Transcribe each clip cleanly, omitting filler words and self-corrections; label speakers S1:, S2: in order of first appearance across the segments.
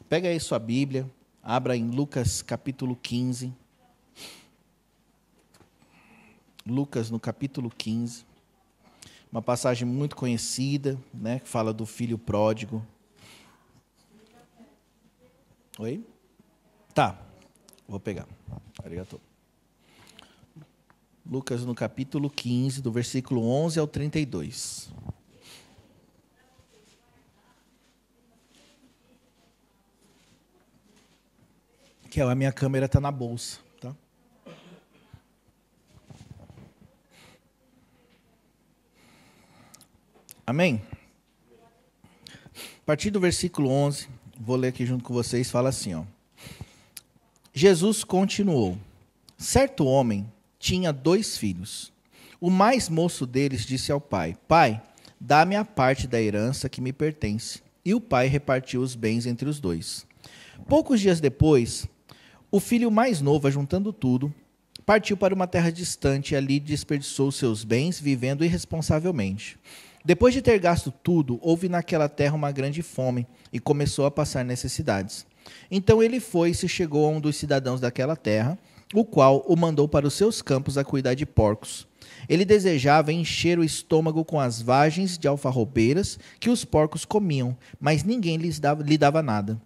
S1: Pega aí sua Bíblia, abra em Lucas capítulo 15. Lucas no capítulo 15. Uma passagem muito conhecida, né, que fala do filho pródigo. Oi? Tá, vou pegar. Arigatou. Lucas no capítulo 15, do versículo 11 ao 32. Que a minha câmera está na bolsa, tá? Amém? A partir do versículo 11, vou ler aqui junto com vocês, fala assim, ó. Jesus continuou. Certo homem tinha 2 filhos. O mais moço deles disse ao pai, Pai, dá-me a parte da herança que me pertence. E o pai repartiu os bens entre os 2. Poucos dias depois, o filho mais novo, ajuntando tudo, partiu para uma terra distante e ali desperdiçou seus bens, vivendo irresponsavelmente. Depois de ter gasto tudo, houve naquela terra uma grande fome e começou a passar necessidades. Então ele foi e se chegou a um dos cidadãos daquela terra, o qual o mandou para os seus campos a cuidar de porcos. Ele desejava encher o estômago com as vagens de alfarrobeiras que os porcos comiam, mas ninguém lhe dava nada.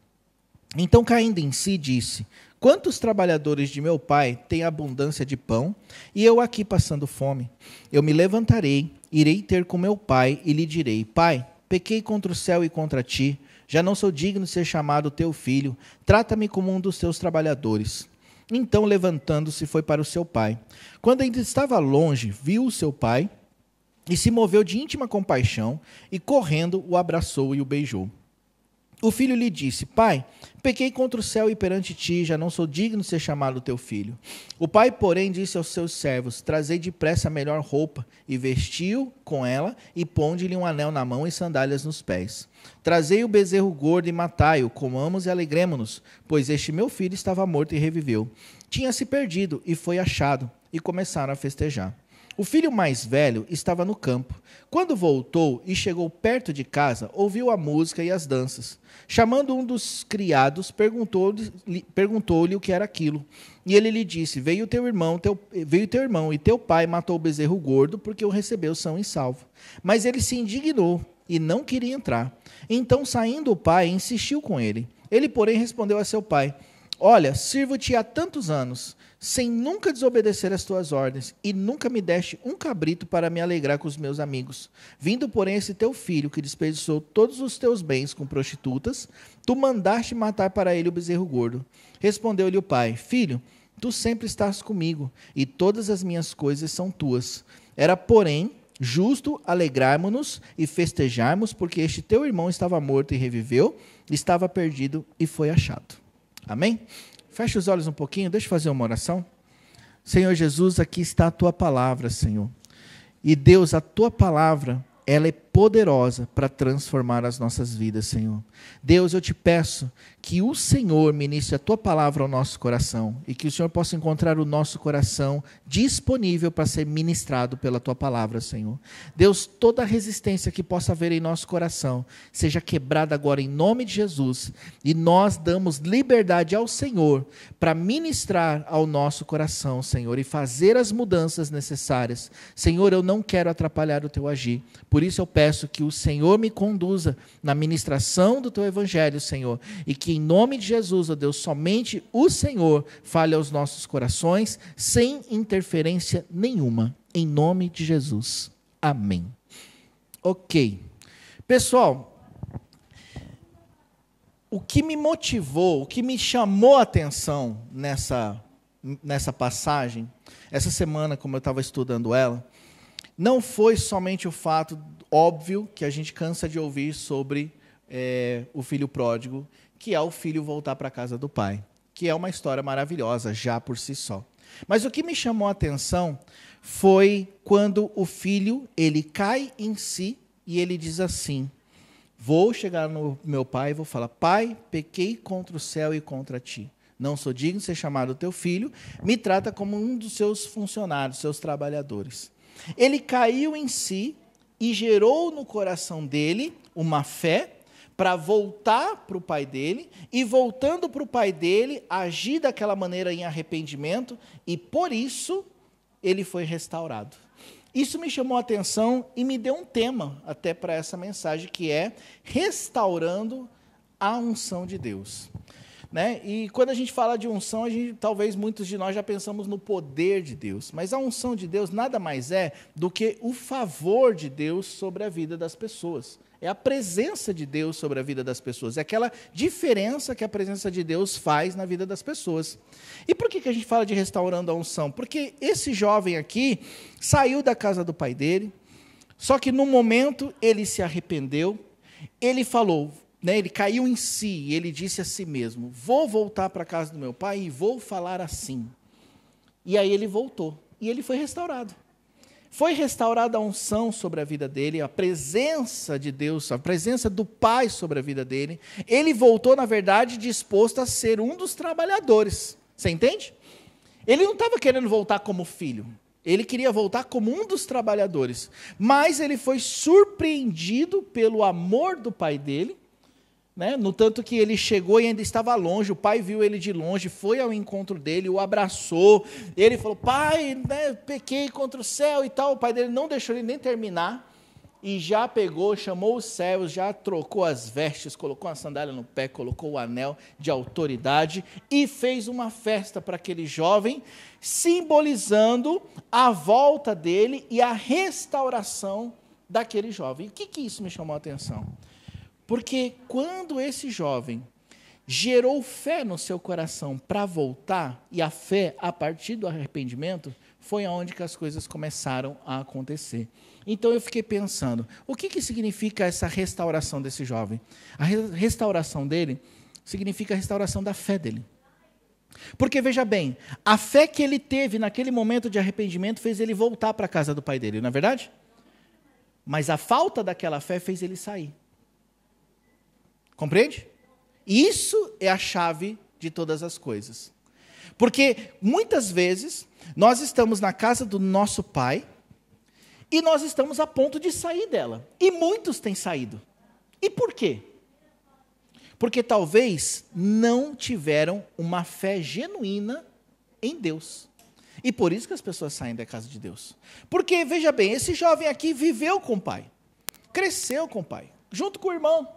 S1: Então, caindo em si, disse, quantos trabalhadores de meu pai têm abundância de pão, e eu aqui passando fome? Eu me levantarei, irei ter com meu pai, e lhe direi, Pai, pequei contra o céu e contra ti, já não sou digno de ser chamado teu filho, trata-me como um dos teus trabalhadores. Então, levantando-se, foi para o seu pai. Quando ainda estava longe, viu o seu pai, e se moveu de íntima compaixão, e correndo o abraçou e o beijou. O filho lhe disse, Pai, pequei contra o céu e perante ti, já não sou digno de ser chamado teu filho. O pai, porém, disse aos seus servos, trazei depressa a melhor roupa, e vestiu com ela, e ponde-lhe um anel na mão e sandálias nos pés. Trazei o bezerro gordo e matai-o, comamos e alegremo-nos, pois este meu filho estava morto e reviveu. Tinha-se perdido e foi achado, e começaram a festejar. O filho mais velho estava no campo. Quando voltou e chegou perto de casa, ouviu a música e as danças. Chamando um dos criados, perguntou-lhe o que era aquilo. E ele lhe disse, veio teu irmão e teu pai matou o bezerro gordo, porque o recebeu são e salvo. Mas ele se indignou e não queria entrar. Então, saindo o pai, insistiu com ele. Ele, porém, respondeu a seu pai, olha, sirvo-te há tantos anos, sem nunca desobedecer as tuas ordens, e nunca me deste um cabrito para me alegrar com os meus amigos. Vindo, porém, esse teu filho, que desperdiçou todos os teus bens com prostitutas, tu mandaste matar para ele o bezerro gordo. Respondeu-lhe o pai, filho, tu sempre estás comigo, e todas as minhas coisas são tuas. Era, porém, justo alegrarmos-nos e festejarmos, porque este teu irmão estava morto e reviveu, estava perdido e foi achado. Amém? Feche os olhos um pouquinho, deixa eu fazer uma oração. Senhor Jesus, aqui está a tua palavra, Senhor. E Deus, a tua palavra, ela é poderosa para transformar as nossas vidas, Senhor. Deus, eu te peço que o Senhor ministre a tua palavra ao nosso coração e que o Senhor possa encontrar o nosso coração disponível para ser ministrado pela tua palavra, Senhor. Deus, toda resistência que possa haver em nosso coração seja quebrada agora em nome de Jesus e nós damos liberdade ao Senhor para ministrar ao nosso coração, Senhor, e fazer as mudanças necessárias. Senhor, eu não quero atrapalhar o teu agir, por isso eu peço que o Senhor me conduza na ministração do teu evangelho, Senhor, e que em nome de Jesus, ó Deus, somente o Senhor fale aos nossos corações, sem interferência nenhuma, em nome de Jesus. Amém. Ok. Pessoal, o que me motivou, o que me chamou a atenção nessa passagem, essa semana, como eu estava estudando ela, não foi somente o fato óbvio que a gente cansa de ouvir sobre o filho pródigo, que é o filho voltar para a casa do pai, que é uma história maravilhosa já por si só. Mas o que me chamou a atenção foi quando o filho, ele cai em si e ele diz assim, vou chegar no meu pai e vou falar, pai, pequei contra o céu e contra ti. Não sou digno de ser chamado teu filho, me trata como um dos seus funcionários, seus trabalhadores. Ele caiu em si e gerou no coração dele uma fé para voltar para o pai dele, e voltando para o pai dele, agir daquela maneira em arrependimento, e por isso ele foi restaurado. Isso me chamou a atenção e me deu um tema até para essa mensagem, que é restaurando a unção de Deus. Né? E quando a gente fala de unção, talvez muitos de nós já pensamos no poder de Deus, mas a unção de Deus nada mais é do que o favor de Deus sobre a vida das pessoas. É a presença de Deus sobre a vida das pessoas, é aquela diferença que a presença de Deus faz na vida das pessoas. E por que a gente fala de restaurando a unção? Porque esse jovem aqui saiu da casa do pai dele, só que no momento ele se arrependeu, ele falou, né, ele caiu em si, e ele disse a si mesmo, vou voltar para a casa do meu pai e vou falar assim. E aí ele voltou, e ele foi restaurado. Foi restaurada a unção sobre a vida dele, a presença de Deus, a presença do Pai sobre a vida dele. Ele voltou, na verdade, disposto a ser um dos trabalhadores. Você entende? Ele não estava querendo voltar como filho. Ele queria voltar como um dos trabalhadores. Mas ele foi surpreendido pelo amor do pai dele, né? No tanto que ele chegou e ainda estava longe, o pai viu ele de longe, foi ao encontro dele, o abraçou, ele falou, pai, né, pequei contra o céu e tal, o pai dele não deixou ele nem terminar, e já pegou, chamou os servos, já trocou as vestes, colocou a sandália no pé, colocou o anel de autoridade, e fez uma festa para aquele jovem, simbolizando a volta dele e a restauração daquele jovem. E o que isso me chamou a atenção? Porque quando esse jovem gerou fé no seu coração para voltar, e a fé a partir do arrependimento, foi aonde que as coisas começaram a acontecer. Então eu fiquei pensando, o que significa essa restauração desse jovem? A restauração dele significa a restauração da fé dele. Porque veja bem, a fé que ele teve naquele momento de arrependimento fez ele voltar para a casa do pai dele, não é verdade? Mas a falta daquela fé fez ele sair. Compreende? Isso é a chave de todas as coisas. Porque muitas vezes nós estamos na casa do nosso pai e nós estamos a ponto de sair dela. E muitos têm saído. E por quê? Porque talvez não tiveram uma fé genuína em Deus. E por isso que as pessoas saem da casa de Deus. Porque, veja bem, esse jovem aqui viveu com o pai, cresceu com o pai, junto com o irmão.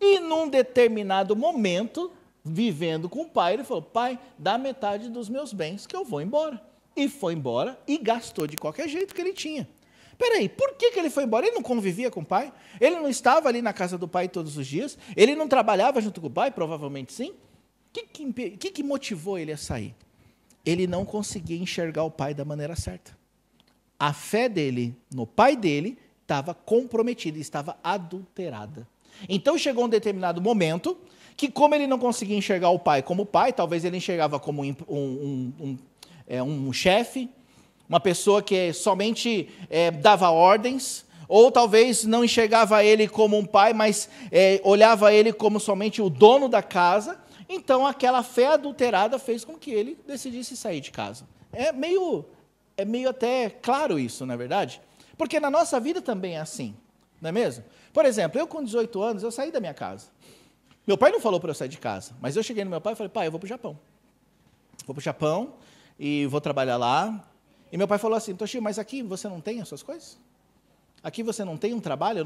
S1: E num determinado momento, vivendo com o pai, ele falou, pai, dá metade dos meus bens que eu vou embora. E foi embora e gastou de qualquer jeito que ele tinha. Peraí, por que ele foi embora? Ele não convivia com o pai? Ele não estava ali na casa do pai todos os dias? Ele não trabalhava junto com o pai? Provavelmente sim. O que motivou ele a sair? Ele não conseguia enxergar o pai da maneira certa. A fé dele no pai dele estava comprometida, estava adulterada. Então chegou um determinado momento que, como ele não conseguia enxergar o pai como pai, talvez ele enxergava como um chefe, uma pessoa que somente dava ordens, ou talvez não enxergava ele como um pai, mas olhava ele como somente o dono da casa. Então aquela fé adulterada fez com que ele decidisse sair de casa. É meio até claro isso, não é verdade? Porque na nossa vida também é assim, não é mesmo? Por exemplo, eu com 18 anos, eu saí da minha casa. Meu pai não falou para eu sair de casa, mas eu cheguei no meu pai e falei, pai, eu vou para o Japão. Vou para o Japão e vou trabalhar lá. E meu pai falou assim, Toshio, mas aqui você não tem as suas coisas? Aqui você não tem um trabalho, eu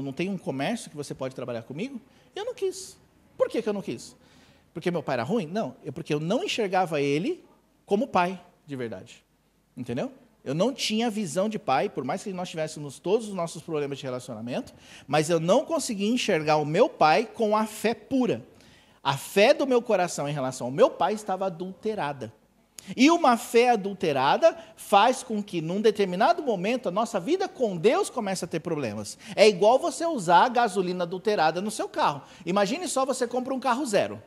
S1: não tenho um comércio que você pode trabalhar comigo? E eu não quis. Por que eu não quis? Porque meu pai era ruim? Não, porque eu não enxergava ele como pai de verdade. Entendeu? Eu não tinha visão de pai, por mais que nós tivéssemos todos os nossos problemas de relacionamento, mas eu não conseguia enxergar o meu pai com a fé pura. A fé do meu coração em relação ao meu pai estava adulterada. E uma fé adulterada faz com que, num determinado momento, a nossa vida com Deus comece a ter problemas. É igual você usar a gasolina adulterada no seu carro. Imagine só, você compra um carro zero.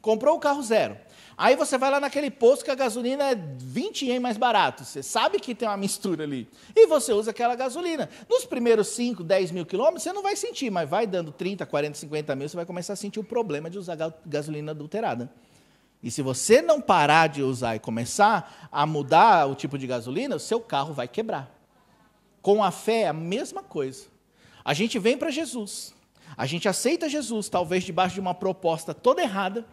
S1: Comprou o carro zero. Aí você vai lá naquele posto que a gasolina é 20 ien mais barato. Você sabe que tem uma mistura ali. E você usa aquela gasolina. Nos primeiros 5, 10 mil quilômetros, você não vai sentir, mas vai dando 30, 40, 50 mil, você vai começar a sentir o problema de usar gasolina adulterada. E se você não parar de usar e começar a mudar o tipo de gasolina, o seu carro vai quebrar. Com a fé é a mesma coisa. A gente vem para Jesus. A gente aceita Jesus, talvez debaixo de uma proposta toda errada,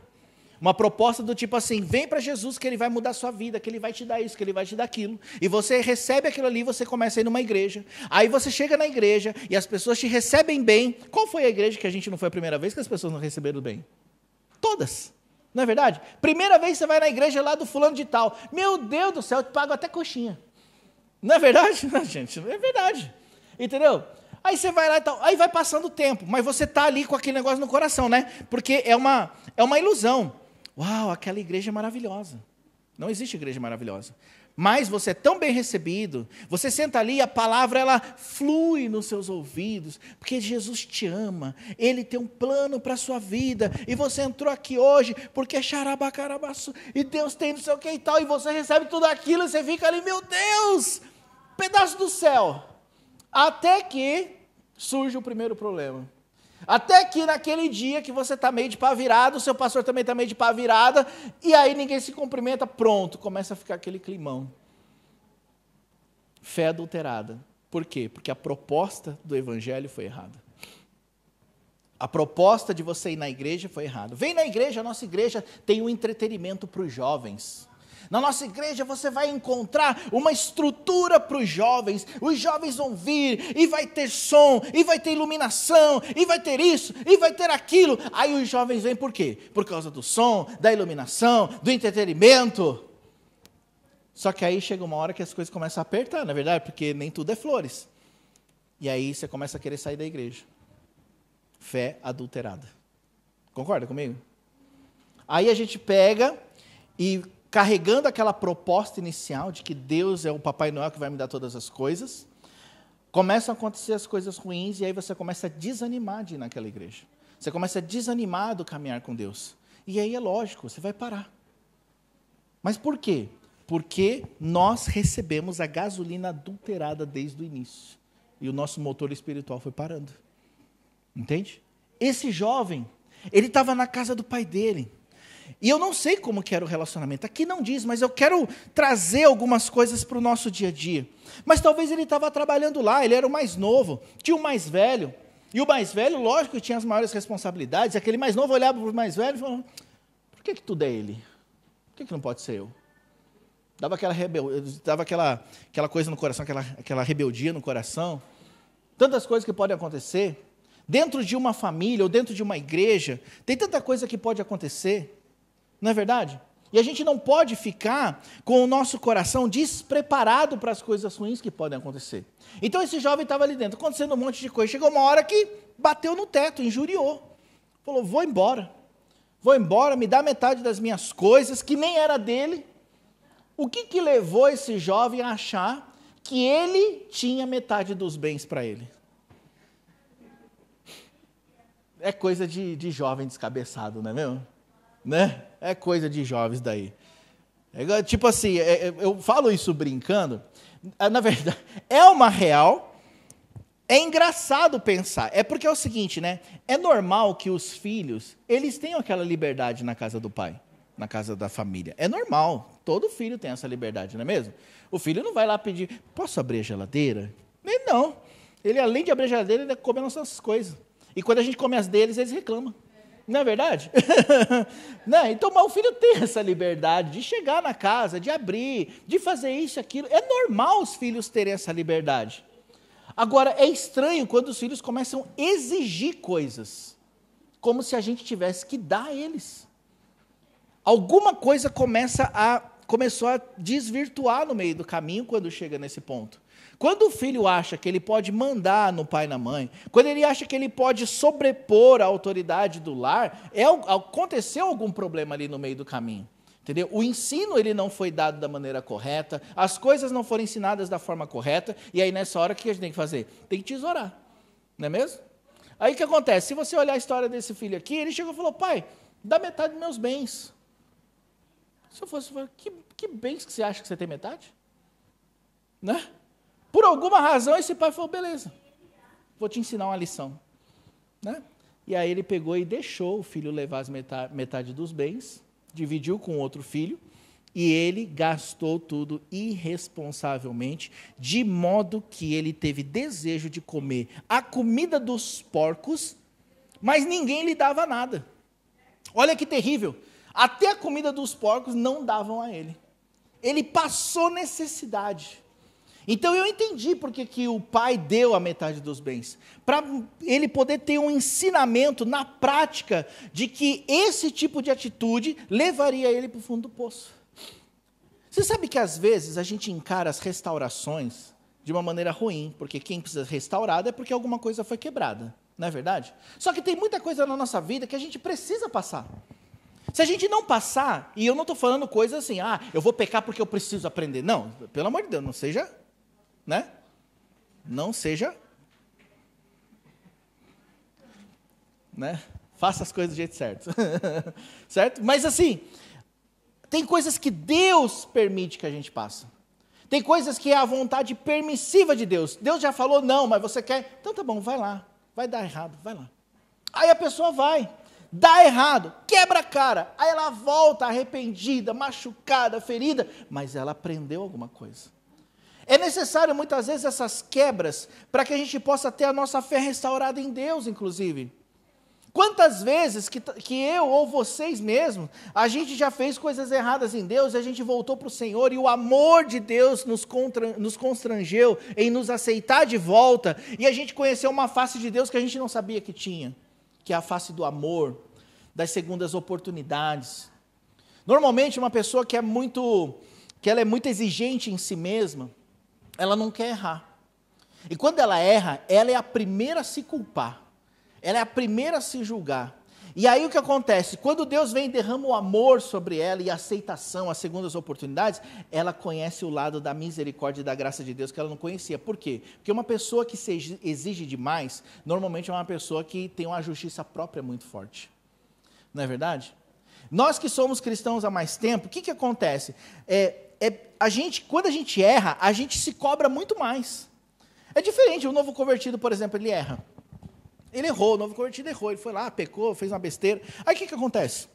S1: uma proposta do tipo assim, vem para Jesus que Ele vai mudar a sua vida, que Ele vai te dar isso, que Ele vai te dar aquilo. E você recebe aquilo ali, você começa a ir numa igreja. Aí você chega na igreja e as pessoas te recebem bem. Qual foi a igreja que a gente não foi a primeira vez que as pessoas não receberam bem? Todas. Não é verdade? Primeira vez que você vai na igreja lá do fulano de tal. Meu Deus do céu, eu te pago até coxinha. Não é verdade? Não, gente, é verdade. Entendeu? Aí você vai lá e tal, aí vai passando o tempo, mas você está ali com aquele negócio no coração, né? Porque é uma ilusão. Uau, aquela igreja é maravilhosa. Não existe igreja maravilhosa. Mas você é tão bem recebido, você senta ali, a palavra ela flui nos seus ouvidos, porque Jesus te ama, Ele tem um plano para a sua vida, e você entrou aqui hoje, porque xarabacarabaçu, e Deus tem não sei o que e tal, e você recebe tudo aquilo, e você fica ali, meu Deus, pedaço do céu. Até que surge o primeiro problema. Até que naquele dia que você está meio de pá virado, o seu pastor também está meio de pá virada, e aí ninguém se cumprimenta, pronto, começa a ficar aquele climão. Fé adulterada. Por quê? Porque a proposta do evangelho foi errada. A proposta de você ir na igreja foi errada. Vem na igreja, a nossa igreja tem um entretenimento para os jovens. Na nossa igreja você vai encontrar uma estrutura para os jovens vão vir, e vai ter som, e vai ter iluminação, e vai ter isso, e vai ter aquilo. Aí os jovens vêm por quê? Por causa do som, da iluminação, do entretenimento. Só que aí chega uma hora que as coisas começam a apertar, não é verdade? Porque nem tudo é flores. E aí você começa a querer sair da igreja. Fé adulterada. Concorda comigo? Aí a gente pega e carregando aquela proposta inicial de que Deus é o Papai Noel que vai me dar todas as coisas, começam a acontecer as coisas ruins e aí você começa a desanimar de ir naquela igreja. Você começa a desanimar do caminhar com Deus. E aí é lógico, você vai parar. Mas por quê? Porque nós recebemos a gasolina adulterada desde o início. E o nosso motor espiritual foi parando. Entende? Esse jovem, ele estava na casa do pai dele. E eu não sei como que era o relacionamento. Aqui não diz, mas eu quero trazer algumas coisas para o nosso dia a dia. Mas talvez ele estava trabalhando lá, ele era o mais novo, tinha o mais velho. E o mais velho, lógico, tinha as maiores responsabilidades. Aquele mais novo olhava para o mais velho e falava, por que tudo é ele? Por que não pode ser eu? Dava aquela coisa no coração, aquela rebeldia no coração. Tantas coisas que podem acontecer. Dentro de uma família ou dentro de uma igreja, tem tanta coisa que pode acontecer. Não é verdade? E a gente não pode ficar com o nosso coração despreparado para as coisas ruins que podem acontecer. Então esse jovem estava ali dentro, acontecendo um monte de coisa. Chegou uma hora que bateu no teto, injuriou. Falou, vou embora, me dá metade das minhas coisas, que nem era dele. O que levou esse jovem a achar que ele tinha metade dos bens para ele? É coisa de jovem descabeçado, não é mesmo? Né? É coisa de jovens daí. É, tipo assim, eu falo isso brincando, na verdade, é uma real, é engraçado pensar, é porque é o seguinte, né? É normal que os filhos, eles tenham aquela liberdade na casa do pai, na casa da família. É normal, todo filho tem essa liberdade, não é mesmo? O filho não vai lá pedir, posso abrir a geladeira? Ele não. Ele, além de abrir a geladeira, ele come as nossas coisas. E quando a gente come as deles, eles reclamam. Não é verdade? Não, então, mas o filho tem essa liberdade de chegar na casa, de abrir, de fazer isso, aquilo. É normal os filhos terem essa liberdade. Agora, é estranho quando os filhos começam a exigir coisas, como se a gente tivesse que dar a eles. Alguma coisa começou a desvirtuar no meio do caminho quando chega nesse ponto. Quando o filho acha que ele pode mandar no pai e na mãe, quando ele acha que ele pode sobrepor a autoridade do lar, aconteceu algum problema ali no meio do caminho. Entendeu? O ensino ele não foi dado da maneira correta, as coisas não foram ensinadas da forma correta, e aí nessa hora o que a gente tem que fazer? Tem que tesourar, não é mesmo? Aí o que acontece? Se você olhar a história desse filho aqui, ele chegou e falou, pai, dá metade dos meus bens. Se eu fosse, que bens que você acha que você tem metade? Né? Por alguma razão, esse pai falou, beleza, vou te ensinar uma lição. Né? E aí ele pegou e deixou o filho levar as metade dos bens, dividiu com outro filho, e ele gastou tudo irresponsavelmente, de modo que ele teve desejo de comer a comida dos porcos mas ninguém lhe dava nada. Olha que terrível. Até a comida dos porcos não davam a ele. Ele passou necessidade. Então eu entendi porque que o pai deu a metade dos bens. Para ele poder ter um ensinamento na prática de que esse tipo de atitude levaria ele para o fundo do poço. Você sabe que às vezes a gente encara as restaurações de uma maneira ruim, porque quem precisa restaurado é porque alguma coisa foi quebrada, não é verdade? Só que tem muita coisa na nossa vida que a gente precisa passar. Se a gente não passar, e eu não estou falando coisas assim, eu vou pecar porque eu preciso aprender. Não, pelo amor de Deus, não seja, né? Não seja, né? Faça as coisas do jeito certo. Certo? Mas assim, tem coisas que Deus permite que a gente passe. Tem coisas que é a vontade permissiva de Deus. Deus já falou não, mas você quer? Então tá bom, vai lá. Vai dar errado, vai lá. Aí a pessoa vai, dá errado, quebra a cara. Aí ela volta arrependida, machucada, ferida, mas ela aprendeu alguma coisa. É necessário muitas vezes essas quebras para que a gente possa ter a nossa fé restaurada em Deus, inclusive. Quantas vezes que eu ou vocês mesmos, a gente já fez coisas erradas em Deus, e a gente voltou para o Senhor, e o amor de Deus nos constrangeu em nos aceitar de volta, e a gente conheceu uma face de Deus que a gente não sabia que tinha, que é a face do amor, das segundas oportunidades. Normalmente uma pessoa que ela é muito exigente em si mesma, ela não quer errar. E quando ela erra, ela é a primeira a se culpar. Ela é a primeira a se julgar. E aí o que acontece? Quando Deus vem e derrama o amor sobre ela e a aceitação, as segundas oportunidades, ela conhece o lado da misericórdia e da graça de Deus que ela não conhecia. Por quê? Porque uma pessoa que se exige demais, normalmente é uma pessoa que tem uma justiça própria muito forte. Não é verdade? Nós que somos cristãos há mais tempo, o que acontece? Quando a gente erra, a gente se cobra muito mais. É diferente, o novo convertido, por exemplo, ele erra. Ele errou, o novo convertido errou, ele foi lá, pecou, fez uma besteira. Aí o que acontece?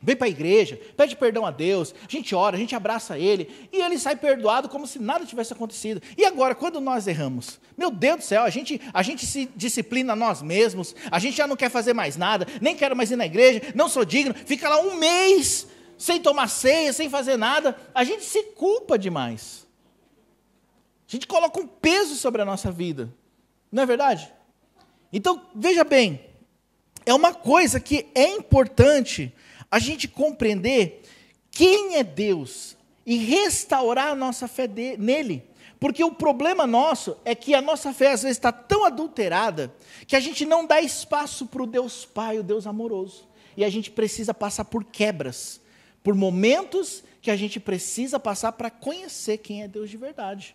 S1: Vem para a igreja, pede perdão a Deus, a gente ora, a gente abraça ele, e ele sai perdoado como se nada tivesse acontecido. E agora, quando nós erramos? Meu Deus do céu, a gente se disciplina nós mesmos, a gente já não quer fazer mais nada, nem quero mais ir na igreja, não sou digno, fica lá um mês sem tomar ceia, sem fazer nada, a gente se culpa demais. A gente coloca um peso sobre a nossa vida, não é verdade? Então, veja bem, é uma coisa que é importante a gente compreender quem é Deus e restaurar a nossa fé nele. Porque o problema nosso é que a nossa fé às vezes está tão adulterada que a gente não dá espaço para o Deus Pai, o Deus amoroso. E a gente precisa passar por quebras, por momentos que a gente precisa passar para conhecer quem é Deus de verdade.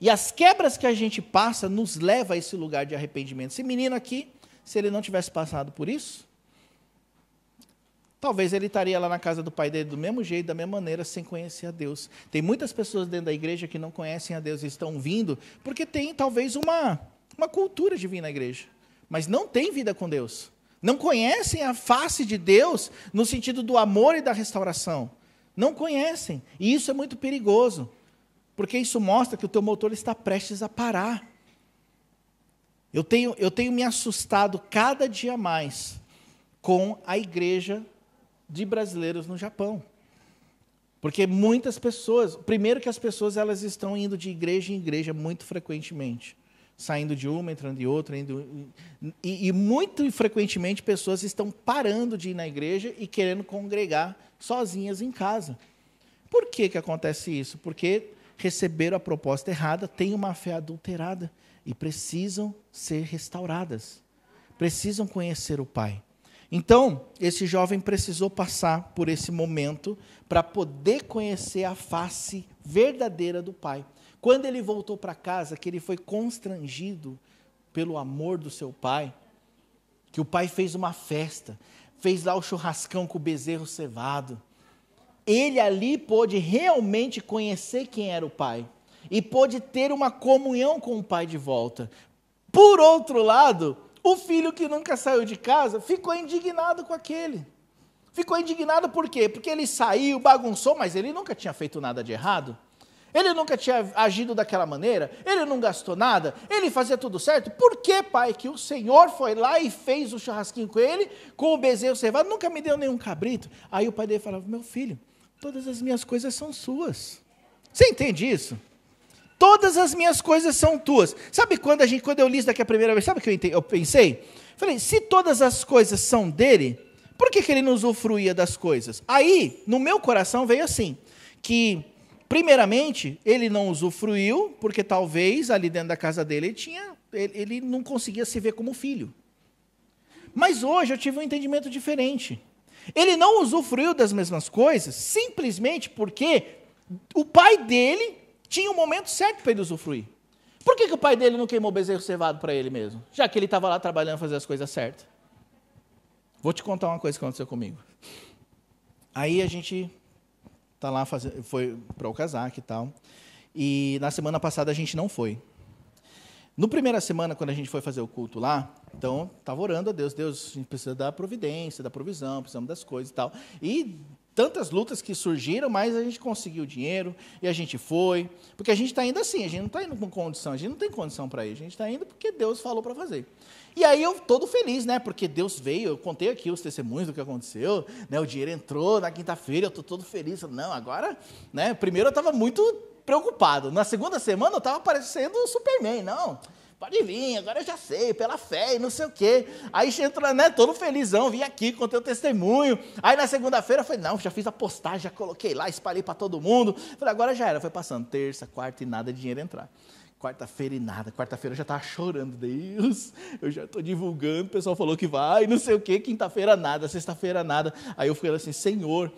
S1: E as quebras que a gente passa nos leva a esse lugar de arrependimento. Esse menino aqui, se ele não tivesse passado por isso, talvez ele estaria lá na casa do pai dele do mesmo jeito, da mesma maneira, sem conhecer a Deus. Tem muitas pessoas dentro da igreja que não conhecem a Deus e estão vindo porque tem talvez uma cultura de vir na igreja, mas não tem vida com Deus. Não conhecem a face de Deus no sentido do amor e da restauração. Não conhecem. E isso é muito perigoso. Porque isso mostra que o teu motor está prestes a parar. Eu tenho me assustado cada dia mais com a igreja de brasileiros no Japão. Porque muitas pessoas, primeiro que as pessoas elas estão indo de igreja em igreja muito frequentemente. Saindo de uma, entrando em outra. E muito frequentemente pessoas estão parando de ir na igreja e querendo congregar sozinhas em casa. Por que acontece isso? Porque receberam a proposta errada, têm uma fé adulterada e precisam ser restauradas. Precisam conhecer o Pai. Então, esse jovem precisou passar por esse momento para poder conhecer a face verdadeira do Pai. Quando ele voltou para casa, que ele foi constrangido pelo amor do seu pai, que o pai fez uma festa, fez lá o churrascão com o bezerro cevado, ele ali pôde realmente conhecer quem era o pai e pôde ter uma comunhão com o pai de volta. Por outro lado, o filho que nunca saiu de casa ficou indignado com aquele. Ficou indignado por quê? Porque ele saiu, bagunçou, mas ele nunca tinha feito nada de errado. Ele nunca tinha agido daquela maneira, ele não gastou nada, ele fazia tudo certo. Por que, pai, que o Senhor foi lá e fez o churrasquinho com ele, com o bezerro cevado, nunca me deu nenhum cabrito? Aí o pai dele falava, meu filho, todas as minhas coisas são suas. Você entende isso? Todas as minhas coisas são tuas. Sabe quando eu li isso daqui a primeira vez, sabe o que eu pensei? Falei, se todas as coisas são dele, por que ele não usufruía das coisas? Aí, no meu coração veio assim, que primeiramente, ele não usufruiu, porque talvez ali dentro da casa dele ele não conseguia se ver como filho. Mas hoje eu tive um entendimento diferente. Ele não usufruiu das mesmas coisas, simplesmente porque o pai dele tinha um momento certo para ele usufruir. Por que o pai dele não queimou o bezerro cevado para ele mesmo? Já que ele estava lá trabalhando, fazer as coisas certas. Vou te contar uma coisa que aconteceu comigo. Aí a gente tá lá, foi para o casaque e tal. E na semana passada a gente não foi. No primeira semana, quando a gente foi fazer o culto lá, então, estava orando a Deus. Deus, a gente precisa da providência, da provisão, precisamos das coisas e tal. E tantas lutas que surgiram, mas a gente conseguiu dinheiro e a gente foi. Porque a gente está indo assim, a gente não está indo com condição, a gente não tem condição para ir. A gente está indo porque Deus falou para fazer. E aí eu todo feliz, né? Porque Deus veio, eu contei aqui os testemunhos do que aconteceu, né? O dinheiro entrou na quinta-feira, eu estou todo feliz. Não, agora, né? Primeiro eu estava muito preocupado. Na segunda semana eu estava parecendo o Superman, não. Pode vir, agora eu já sei, pela fé e não sei o quê. Aí entra, né, todo felizão, vim aqui, contei o testemunho. Aí na segunda-feira eu falei, não, já fiz a postagem, já coloquei lá, espalhei para todo mundo. Falei, agora já era, foi passando terça, quarta e nada de dinheiro entrar. Quarta-feira e nada, quarta-feira eu já estava chorando, Deus, eu já estou divulgando, o pessoal falou que vai, não sei o quê, quinta-feira nada, sexta-feira nada. Aí eu falei assim, Senhor,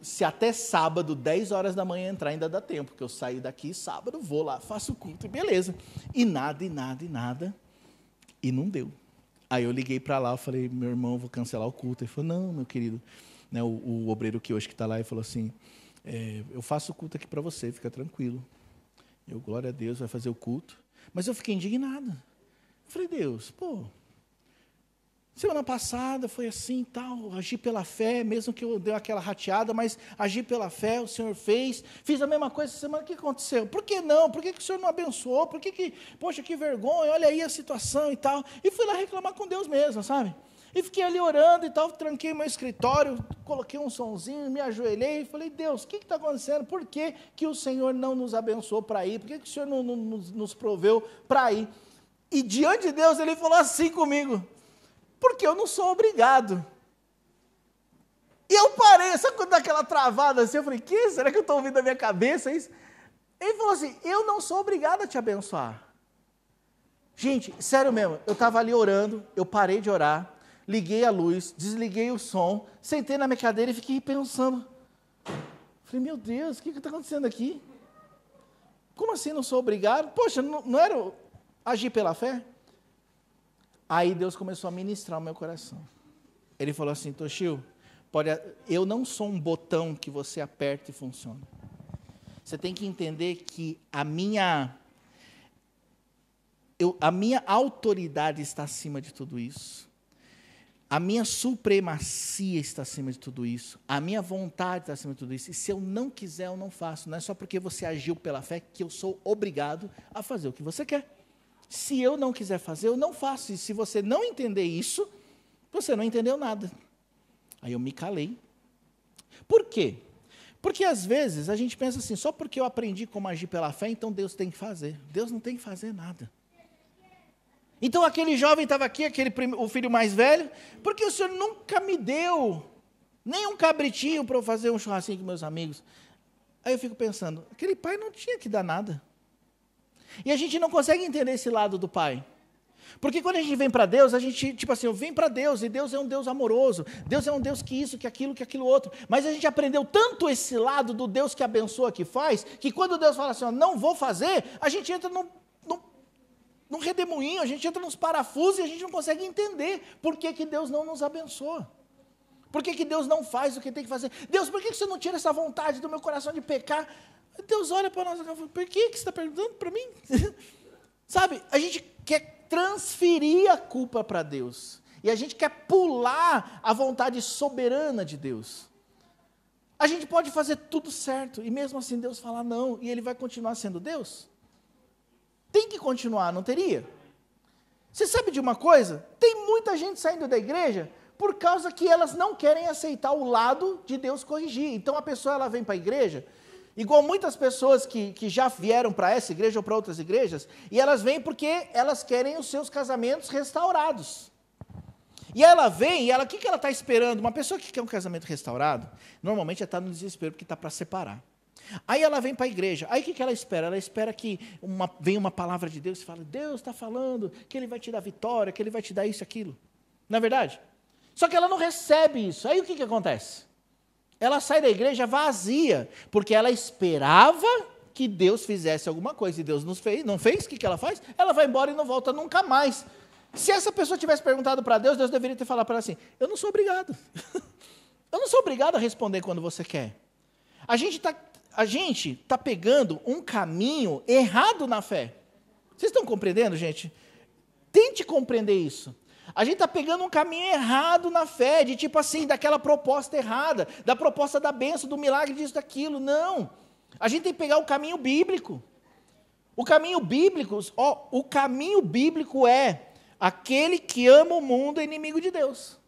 S1: se até sábado, 10 horas da manhã entrar, ainda dá tempo, porque eu saio daqui sábado, vou lá, faço o culto, e beleza. E nada, e não deu. Aí eu liguei para lá, eu falei, meu irmão, vou cancelar o culto. Ele falou, não, meu querido, né, o obreiro que hoje que está lá, ele falou assim, eu faço o culto aqui para você, fica tranquilo. Eu, glória a Deus, vai fazer o culto. Mas eu fiquei indignado. Eu falei, Deus, semana passada foi assim e tal, agi pela fé, mesmo que eu dei aquela rateada, mas agi pela fé, o Senhor fez. Fiz a mesma coisa essa semana, o que aconteceu? Por que não? Por que o Senhor não abençoou? Poxa, que vergonha, olha aí a situação e tal. E fui lá reclamar com Deus mesmo, sabe? E fiquei ali orando e tal, tranquei meu escritório, coloquei um sonzinho, me ajoelhei e falei, Deus, o que está acontecendo? Por que o Senhor não nos abençoou para ir? Por que o Senhor não nos proveu para ir? E diante de Deus ele falou assim comigo, porque eu não sou obrigado. E eu parei, sabe quando dá aquela travada assim? Eu falei, será que eu estou ouvindo a minha cabeça isso? Ele falou assim, eu não sou obrigado a te abençoar. Gente, sério mesmo, eu estava ali orando, eu parei de orar, liguei a luz, desliguei o som, sentei na minha cadeira e fiquei pensando. Falei, meu Deus, o que está acontecendo aqui? Como assim não sou obrigado? Poxa, não era agir pela fé? Aí Deus começou a ministrar o meu coração. Ele falou assim, Toshio, eu não sou um botão que você aperta e funciona. Você tem que entender que a minha autoridade está acima de tudo isso. A minha supremacia está acima de tudo isso. A minha vontade está acima de tudo isso. E se eu não quiser, eu não faço. Não é só porque você agiu pela fé que eu sou obrigado a fazer o que você quer. Se eu não quiser fazer, eu não faço. E se você não entender isso, você não entendeu nada. Aí eu me calei. Por quê? Porque às vezes a gente pensa assim, só porque eu aprendi como agir pela fé, então Deus tem que fazer. Deus não tem que fazer nada. Então aquele jovem estava aqui, o filho mais velho, porque o Senhor nunca me deu nem um cabritinho para eu fazer um churrasquinho com meus amigos. Aí eu fico pensando, aquele pai não tinha que dar nada. E a gente não consegue entender esse lado do pai. Porque quando a gente vem para Deus, a gente, tipo assim, eu venho para Deus, e Deus é um Deus amoroso, Deus é um Deus que isso, que aquilo outro. Mas a gente aprendeu tanto esse lado do Deus que abençoa, que faz, que quando Deus fala assim, não vou fazer, a gente entra num redemoinho, a gente entra nos parafusos e a gente não consegue entender por que Deus não nos abençoa. Por que Deus não faz o que tem que fazer? Deus, por que você não tira essa vontade do meu coração de pecar? Deus olha para nós e fala, por que você está perguntando para mim? Sabe, a gente quer transferir a culpa para Deus. E a gente quer pular a vontade soberana de Deus. A gente pode fazer tudo certo, e mesmo assim Deus fala não, e Ele vai continuar sendo Deus? Tem que continuar, não teria? Você sabe de uma coisa? Tem muita gente saindo da igreja por causa que elas não querem aceitar o lado de Deus corrigir. Então a pessoa ela vem para a igreja, igual muitas pessoas que já vieram para essa igreja ou para outras igrejas, e elas vêm porque elas querem os seus casamentos restaurados. E ela vem, e o que ela está esperando? Uma pessoa que quer um casamento restaurado, normalmente ela está no desespero porque está para separar. Aí ela vem para a igreja, aí o que ela espera? Ela espera que venha uma palavra de Deus e fala, Deus está falando que Ele vai te dar vitória, que Ele vai te dar isso e aquilo. Não é verdade? Só que ela não recebe isso. Aí o que acontece? Ela sai da igreja vazia, porque ela esperava que Deus fizesse alguma coisa, e Deus não fez, o que ela faz? Ela vai embora e não volta nunca mais. Se essa pessoa tivesse perguntado para Deus, Deus deveria ter falado para ela assim, eu não sou obrigado. Eu não sou obrigado a responder quando você quer. A gente está pegando um caminho errado na fé. Vocês estão compreendendo, gente? Tente compreender isso. A gente está pegando um caminho errado na fé, de tipo assim, daquela proposta errada, da proposta da bênção, do milagre, disso, daquilo. Não. A gente tem que pegar o caminho bíblico. O caminho bíblico é aquele que ama o mundo é inimigo de Deus.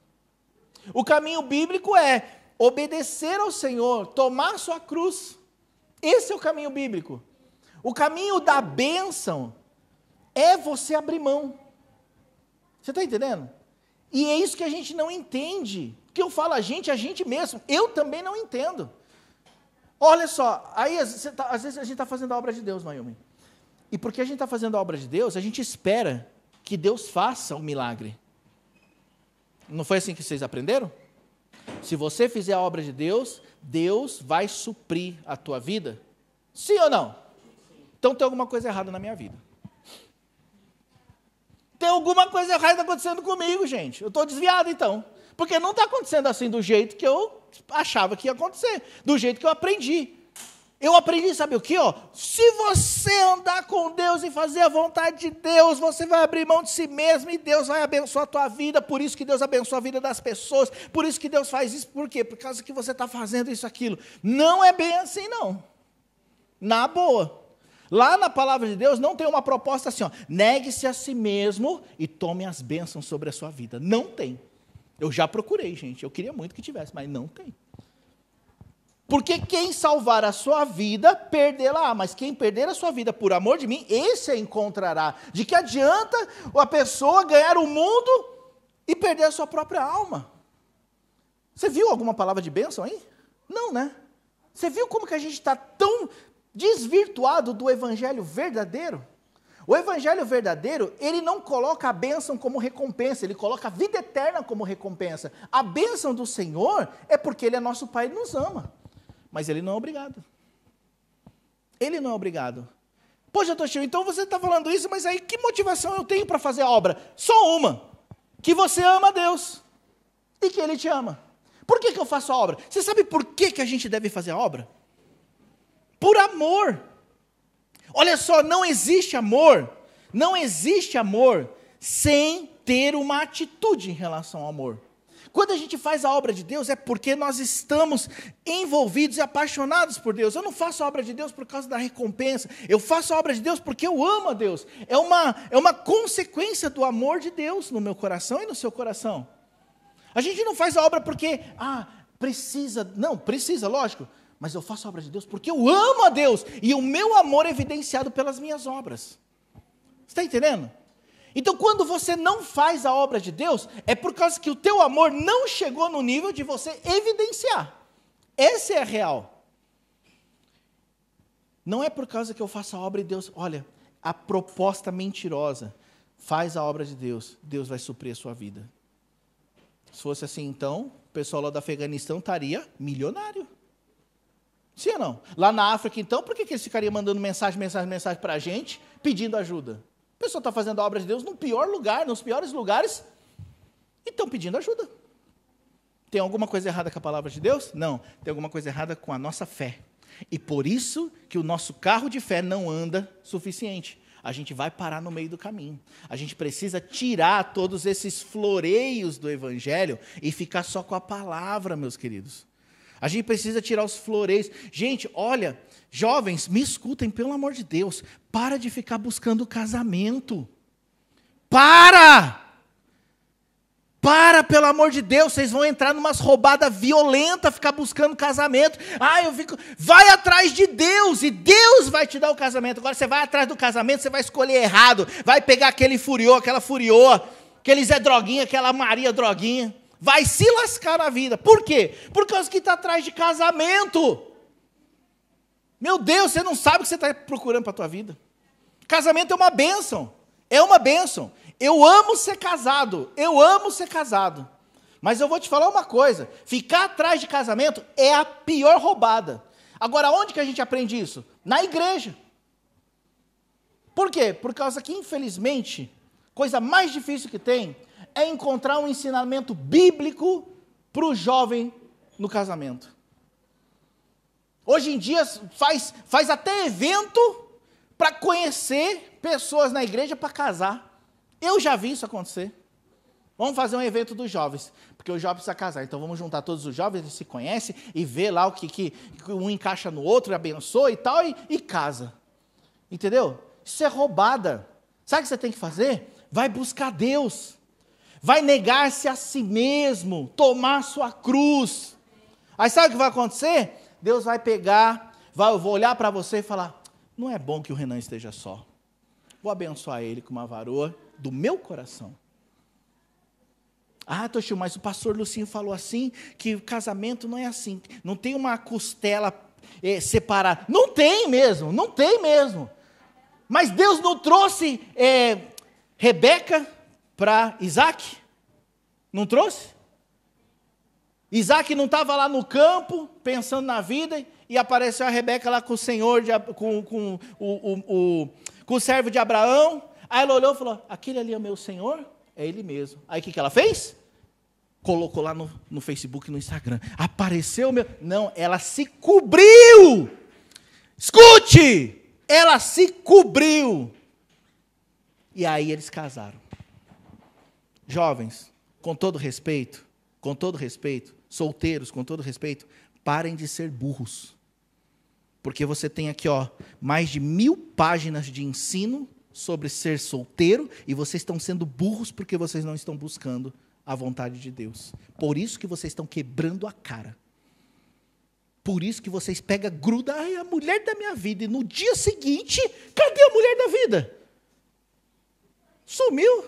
S1: O caminho bíblico é obedecer ao Senhor, tomar sua cruz. Esse é o caminho bíblico. O caminho da bênção é você abrir mão. Você está entendendo? E é isso que a gente não entende. Que eu falo a gente mesmo. Eu também não entendo. Olha só, aí às vezes a gente está fazendo a obra de Deus, Mayumi. E porque a gente está fazendo a obra de Deus, a gente espera que Deus faça o milagre. Não foi assim que vocês aprenderam? Se você fizer a obra de Deus, Deus vai suprir a tua vida? Sim ou não? Então tem alguma coisa errada na minha vida. Tem alguma coisa errada acontecendo comigo, gente. Eu estou desviado então. Porque não está acontecendo assim do jeito que eu achava que ia acontecer. Do jeito que eu aprendi. Eu aprendi, sabe o quê? Se você andar com Deus e fazer a vontade de Deus, você vai abrir mão de si mesmo e Deus vai abençoar a tua vida. Por isso que Deus abençoa a vida das pessoas. Por isso que Deus faz isso. Por quê? Por causa que você está fazendo isso, aquilo. Não é bem assim, não. Na boa. Lá na palavra de Deus não tem uma proposta assim, negue-se a si mesmo e tome as bênçãos sobre a sua vida. Não tem. Eu já procurei, gente. Eu queria muito que tivesse, mas não tem. Porque quem salvar a sua vida, perdê-la. Mas quem perder a sua vida por amor de mim, esse a encontrará. De que adianta a pessoa ganhar o mundo e perder a sua própria alma? Você viu alguma palavra de bênção aí? Não, né? Você viu como que a gente está tão desvirtuado do evangelho verdadeiro? O evangelho verdadeiro, ele não coloca a bênção como recompensa, ele coloca a vida eterna como recompensa. A bênção do Senhor é porque Ele é nosso Pai e nos ama. Mas Ele não é obrigado. Ele não é obrigado. Poxa, Toshio, então você está falando isso, mas aí que motivação eu tenho para fazer a obra? Só uma. Que você ama a Deus e que Ele te ama. Por que eu faço a obra? Você sabe por que a gente deve fazer a obra? Por amor. Olha só, não existe amor sem ter uma atitude em relação ao amor. Quando a gente faz a obra de Deus, é porque nós estamos envolvidos e apaixonados por Deus. Eu não faço a obra de Deus por causa da recompensa, eu faço a obra de Deus porque eu amo a Deus. É uma consequência do amor de Deus no meu coração e no seu coração. A gente não faz a obra porque, precisa, lógico, mas eu faço a obra de Deus porque eu amo a Deus, e o meu amor é evidenciado pelas minhas obras. Você está entendendo? Então, quando você não faz a obra de Deus, é por causa que o teu amor não chegou no nível de você evidenciar. Essa é a real. Não é por causa que eu faço a obra de Deus, olha, a proposta mentirosa, faz a obra de Deus, Deus vai suprir a sua vida. Se fosse assim, então, o pessoal lá do Afeganistão estaria milionário. Sim ou não? Lá na África, então, por que eles ficariam mandando mensagem para a gente, pedindo ajuda? A pessoa está fazendo a obra de Deus no pior lugar, nos piores lugares, e estão pedindo ajuda. Tem alguma coisa errada com a palavra de Deus? Não, tem alguma coisa errada com a nossa fé. E por isso que o nosso carro de fé não anda suficiente. A gente vai parar no meio do caminho. A gente precisa tirar todos esses floreios do Evangelho e ficar só com a palavra, meus queridos. A gente precisa tirar os floreios. Gente, olha, jovens, me escutem, pelo amor de Deus. Para de ficar buscando casamento. Para, pelo amor de Deus, vocês vão entrar numas roubadas violentas, ficar buscando casamento. Vai atrás de Deus, e Deus vai te dar o casamento. Agora você vai atrás do casamento, você vai escolher errado, vai pegar aquele furiô, aquela furioa, aquele Zé Droguinha, aquela Maria Droguinha, vai se lascar na vida. Por quê? Por causa que está atrás de casamento. Meu Deus, você não sabe o que você está procurando para a tua vida. Casamento é uma bênção, é uma bênção. Eu amo ser casado, mas eu vou te falar uma coisa, ficar atrás de casamento é a pior roubada. Agora, onde que a gente aprende isso? Na igreja. Por quê? Por causa que, infelizmente, coisa mais difícil que tem é encontrar um ensinamento bíblico para o jovem no casamento. Hoje em dia, faz até evento para conhecer pessoas na igreja para casar. Eu já vi isso acontecer. Vamos fazer um evento dos jovens, porque o jovem precisa casar. Então vamos juntar todos os jovens, eles se conhecem, e vê lá o que um encaixa no outro, abençoa e tal, e casa. Entendeu? Isso é roubada. Sabe o que você tem que fazer? Vai buscar Deus. Vai negar-se a si mesmo, tomar sua cruz. Aí sabe o que vai acontecer? Deus vai pegar, eu vou olhar para você e falar, não é bom que o Renan esteja só. Vou abençoar ele com uma varoa do meu coração. Toshio, mas o pastor Lucinho falou assim, que o casamento não é assim, não tem uma costela separada. Não tem mesmo. Mas Deus não trouxe Rebeca para Isaac? Não trouxe? Isaac não estava lá no campo, pensando na vida, e apareceu a Rebeca lá com o Senhor, com o servo de Abraão. Aí ela olhou e falou, aquele ali é o meu Senhor? É ele mesmo. Aí o que ela fez? Colocou lá no Facebook e no Instagram. Apareceu o meu... Não, ela se cobriu. Escute! Ela se cobriu. E aí eles casaram. Jovens, com todo respeito, solteiros, com todo respeito, parem de ser burros. Porque você tem aqui, mais de 1000 páginas de ensino sobre ser solteiro, e vocês estão sendo burros porque vocês não estão buscando a vontade de Deus. Por isso que vocês estão quebrando a cara. Por isso que vocês pegam, gruda, a mulher da minha vida, e no dia seguinte, cadê a mulher da vida? Sumiu.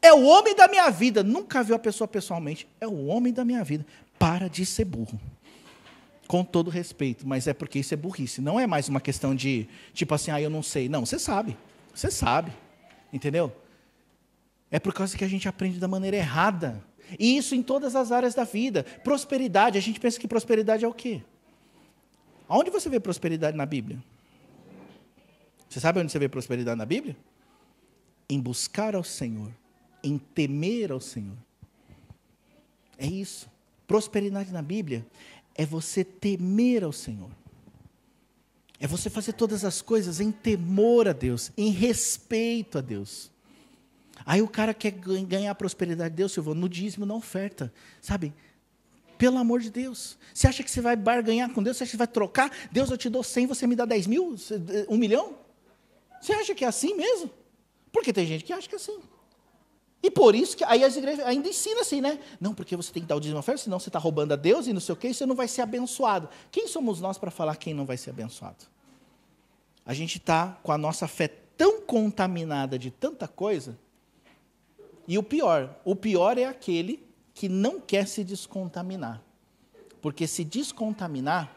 S1: É o homem da minha vida. Nunca viu a pessoa pessoalmente. É o homem da minha vida. Para de ser burro. Com todo respeito, mas é porque isso é burrice. Não é mais uma questão de, tipo assim, eu não sei. Não, você sabe. Você sabe. Entendeu? É por causa que a gente aprende da maneira errada. E isso em todas as áreas da vida. Prosperidade, a gente pensa que prosperidade é o quê? Aonde você vê prosperidade na Bíblia? Você sabe onde você vê prosperidade na Bíblia? Em buscar ao Senhor. Em temer ao Senhor. É isso. Prosperidade na Bíblia é você temer ao Senhor. É você fazer todas as coisas em temor a Deus, em respeito a Deus. Aí o cara quer ganhar a prosperidade de Deus, Silvio, no dízimo, na oferta. Sabe? Pelo amor de Deus. Você acha que você vai barganhar com Deus? Você acha que vai trocar? Deus, eu te dou 100, você me dá 10 mil? 1 milhão? Você acha que é assim mesmo? Porque tem gente que acha que é assim. E por isso que aí as igrejas ainda ensinam assim, né? Não, porque você tem que dar o dízimo oferta, senão você está roubando a Deus e não sei o quê, e você não vai ser abençoado. Quem somos nós para falar quem não vai ser abençoado? A gente está com a nossa fé tão contaminada de tanta coisa, e o pior é aquele que não quer se descontaminar. Porque se descontaminar,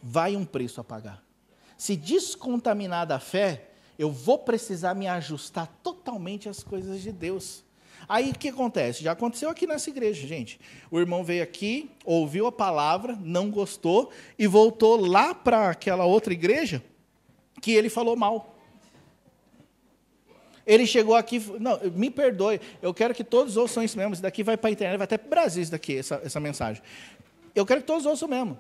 S1: vai um preço a pagar. Se descontaminar da fé, eu vou precisar me ajustar totalmente às coisas de Deus. Aí o que acontece? Já aconteceu aqui nessa igreja, gente. O irmão veio aqui, ouviu a palavra, não gostou, e voltou lá para aquela outra igreja que ele falou mal. Ele chegou aqui, não, me perdoe, eu quero que todos ouçam isso mesmo, isso daqui vai para a internet, vai até para o Brasil isso daqui, essa mensagem. Eu quero que todos ouçam mesmo.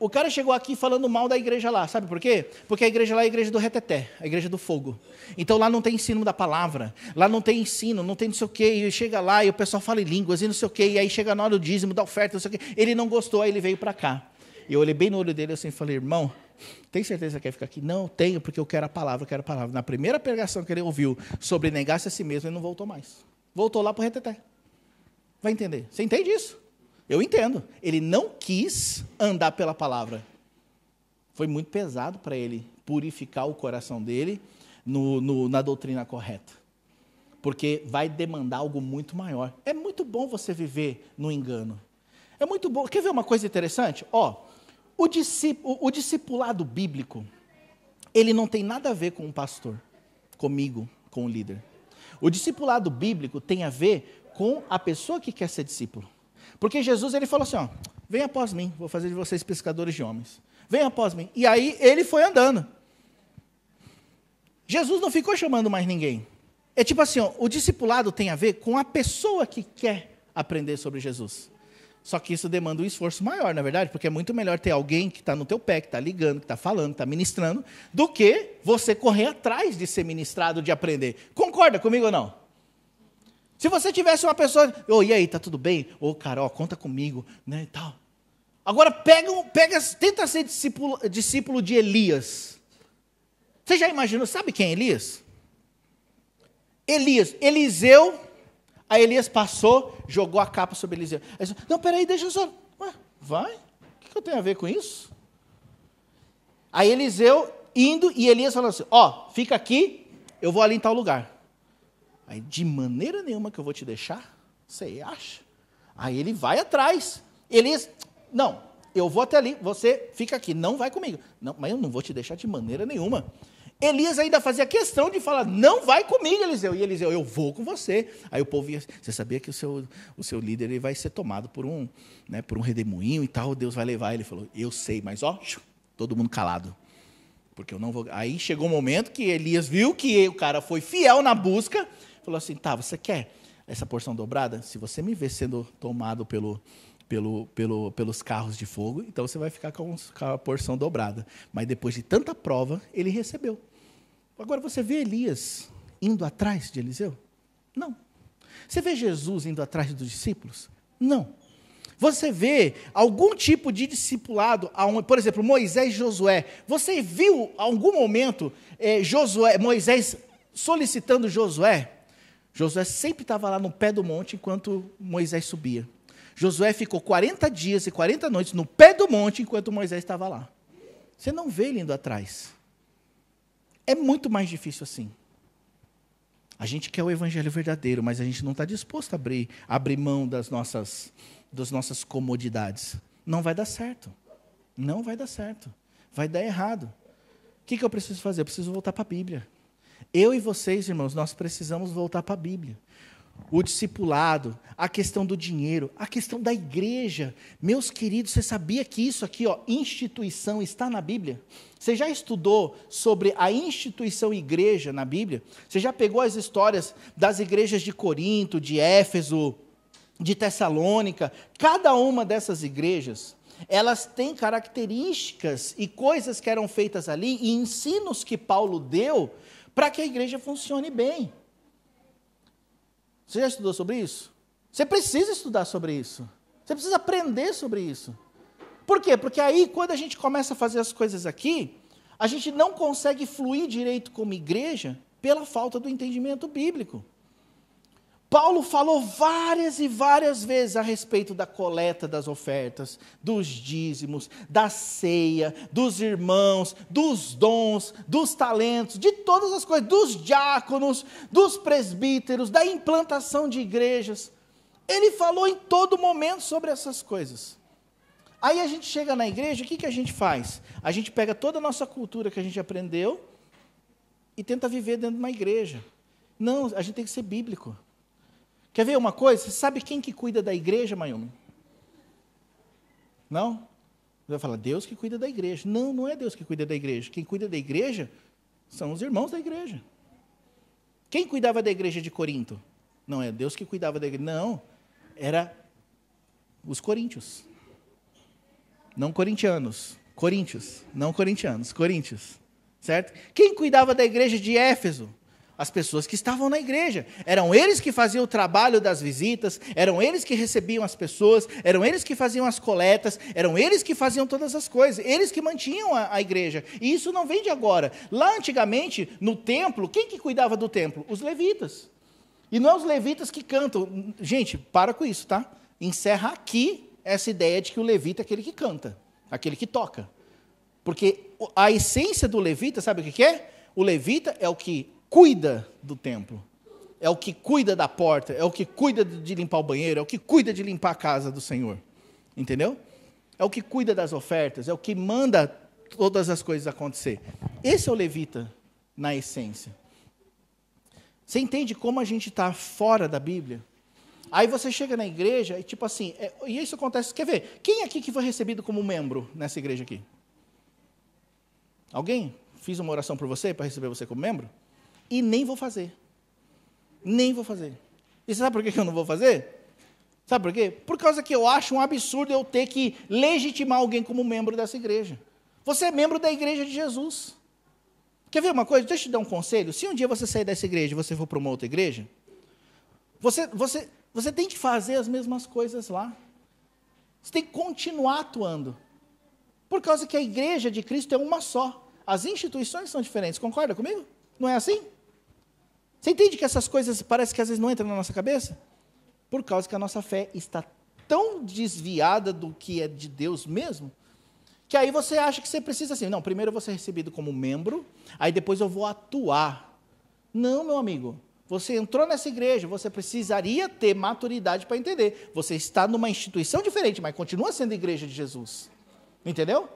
S1: O cara chegou aqui falando mal da igreja lá, sabe por quê? Porque a igreja lá é a igreja do reteté, a igreja do fogo. Então lá não tem ensino da palavra, lá não tem ensino, não tem não sei o quê, e chega lá e o pessoal fala em línguas e não sei o quê, e aí chega na hora do dízimo, da oferta, não sei o quê. Ele não gostou, aí ele veio para cá. E eu olhei bem no olho dele assim e falei, irmão, tem certeza que quer ficar aqui? Não, tenho, porque eu quero a palavra, eu quero a palavra. Na primeira pregação que ele ouviu sobre negar-se a si mesmo, ele não voltou mais. Voltou lá para o reteté. Vai entender? Você entende isso? Eu entendo. Ele não quis andar pela palavra. Foi muito pesado para ele purificar o coração dele na doutrina correta. Porque vai demandar algo muito maior. É muito bom você viver no engano. É muito bom. Quer ver uma coisa interessante? O discipulado bíblico, ele não tem nada a ver com o pastor, comigo, com o líder. O discipulado bíblico tem a ver com a pessoa que quer ser discípulo. Porque Jesus, ele falou assim, vem após mim, vou fazer de vocês pescadores de homens. Vem após mim. E aí, ele foi andando. Jesus não ficou chamando mais ninguém. É tipo assim, o discipulado tem a ver com a pessoa que quer aprender sobre Jesus. Só que isso demanda um esforço maior, na verdade, porque é muito melhor ter alguém que está no teu pé, que está ligando, que está falando, que está ministrando, do que você correr atrás de ser ministrado, de aprender. Concorda comigo ou não? Se você tivesse uma pessoa, e aí, tá tudo bem? Carol, conta comigo, né, e tal. Agora tenta ser discípulo de Elias. Você já imaginou, sabe quem é Elias? Eliseu, aí Elias passou, jogou a capa sobre Eliseu. Aí disse, não, peraí, deixa eu só. Vai? O que eu tenho a ver com isso? Aí Eliseu indo, e Elias falou assim, fica aqui, eu vou ali em tal lugar. Aí, de maneira nenhuma que eu vou te deixar, você acha? Aí ele vai atrás. Elias, não, eu vou até ali, você fica aqui, não vai comigo. Não, mas eu não vou te deixar de maneira nenhuma. Elias ainda fazia questão de falar, não vai comigo, Eliseu. E Eliseu, eu vou com você. Aí o povo ia, você sabia que o seu líder ele vai ser tomado por um redemoinho e tal, Deus vai levar. Ele falou, eu sei, mas todo mundo calado. Porque eu não vou. Aí chegou um momento que Elias viu que o cara foi fiel na busca, falou assim, você quer essa porção dobrada? Se você me ver sendo tomado pelos carros de fogo, então você vai ficar com a porção dobrada. Mas depois de tanta prova, ele recebeu. Agora, você vê Elias indo atrás de Eliseu? Não. Você vê Jesus indo atrás dos discípulos? Não. Você vê algum tipo de discipulado, por exemplo, Moisés e Josué. Você viu, em algum momento, Moisés solicitando Josué? Josué sempre estava lá no pé do monte enquanto Moisés subia. Josué ficou 40 dias e 40 noites no pé do monte enquanto Moisés estava lá. Você não vê ele indo atrás. É muito mais difícil assim. A gente quer o evangelho verdadeiro, mas a gente não está disposto a abrir mão das nossas comodidades. Não vai dar certo. Não vai dar certo. Vai dar errado. O que eu preciso fazer? Eu preciso voltar para a Bíblia. Eu e vocês, irmãos, nós precisamos voltar para a Bíblia. O discipulado, a questão do dinheiro, a questão da igreja. Meus queridos, você sabia que isso aqui, instituição, está na Bíblia? Você já estudou sobre a instituição igreja na Bíblia? Você já pegou as histórias das igrejas de Corinto, de Éfeso, de Tessalônica? Cada uma dessas igrejas, elas têm características e coisas que eram feitas ali, e ensinos que Paulo deu para que a igreja funcione bem. Você já estudou sobre isso? Você precisa estudar sobre isso. Você precisa aprender sobre isso. Por quê? Porque aí, quando a gente começa a fazer as coisas aqui, a gente não consegue fluir direito como igreja pela falta do entendimento bíblico. Paulo falou várias e várias vezes a respeito da coleta das ofertas, dos dízimos, da ceia, dos irmãos, dos dons, dos talentos, de todas as coisas, dos diáconos, dos presbíteros, da implantação de igrejas. Ele falou em todo momento sobre essas coisas. Aí a gente chega na igreja, o que a gente faz? A gente pega toda a nossa cultura que a gente aprendeu e tenta viver dentro de uma igreja. Não, a gente tem que ser bíblico. Quer ver uma coisa? Você sabe quem que cuida da igreja, Mayumi? Não? Você vai falar, Deus que cuida da igreja. Não, não é Deus que cuida da igreja. Quem cuida da igreja são os irmãos da igreja. Quem cuidava da igreja de Corinto? Não é Deus que cuidava da igreja. Não, era os coríntios. Não corintianos. Coríntios. Não corintianos. Coríntios. Certo? Quem cuidava da igreja de Éfeso? As pessoas que estavam na igreja. Eram eles que faziam o trabalho das visitas, eram eles que recebiam as pessoas, eram eles que faziam as coletas, eram eles que faziam todas as coisas, eles que mantinham a igreja. E isso não vem de agora. Lá antigamente, no templo, quem que cuidava do templo? Os levitas. E não é os levitas que cantam. Gente, para com isso, tá? Encerra aqui essa ideia de que o levita é aquele que canta, aquele que toca. Porque a essência do levita, sabe o que é? O levita é o que cuida do templo, é o que cuida da porta, é o que cuida de limpar o banheiro, é o que cuida de limpar a casa do Senhor, entendeu? É o que cuida das ofertas, é o que manda todas as coisas acontecer. Esse é o levita na essência. Você entende como a gente está fora da Bíblia? Aí você chega na igreja e tipo assim, e isso acontece, quer ver? Quem aqui que foi recebido como membro nessa igreja aqui? Alguém? Fiz uma oração por você, para receber você como membro? E nem vou fazer. Nem vou fazer. E você sabe por que eu não vou fazer? Sabe por quê? Por causa que eu acho um absurdo eu ter que legitimar alguém como membro dessa igreja. Você é membro da igreja de Jesus. Quer ver uma coisa? Deixa eu te dar um conselho. Se um dia você sair dessa igreja e você for para uma outra igreja, você tem que fazer as mesmas coisas lá. Você tem que continuar atuando. Por causa que a igreja de Cristo é uma só. As instituições são diferentes. Concorda comigo? Não é assim? Você entende que essas coisas parece que às vezes não entram na nossa cabeça? Por causa que a nossa fé está tão desviada do que é de Deus mesmo, que aí você acha que você precisa assim, não, primeiro eu vou ser recebido como membro, aí depois eu vou atuar. Não, meu amigo, você entrou nessa igreja, você precisaria ter maturidade para entender. Você está numa instituição diferente, mas continua sendo igreja de Jesus. Entendeu?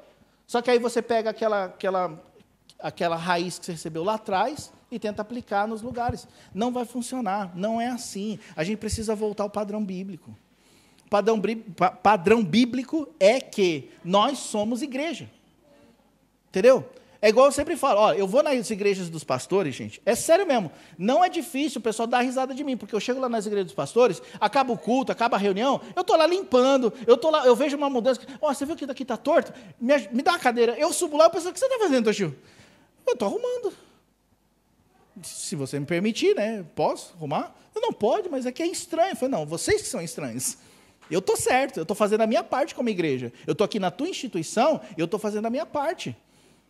S1: Só que aí você pega aquela raiz que você recebeu lá atrás e tenta aplicar nos lugares. Não vai funcionar, não é assim. A gente precisa voltar ao padrão bíblico. Padrão bíblico é que nós somos igreja. Entendeu? É igual eu sempre falo, ó, eu vou nas igrejas dos pastores, gente, é sério mesmo, não é difícil o pessoal dar risada de mim, porque eu chego lá nas igrejas dos pastores, acaba o culto, acaba a reunião, eu estou lá limpando, eu vejo uma mudança, ó, você viu que daqui está torto? Me dá uma cadeira, eu subo lá, eu penso, o que você está fazendo, Toshio? Eu estou arrumando. Se você me permitir, né, posso arrumar? Eu não pode, mas aqui é estranho. Eu falei, não, vocês que são estranhos. Eu estou certo, eu estou fazendo a minha parte como igreja, eu estou aqui na tua instituição, eu estou fazendo a minha parte.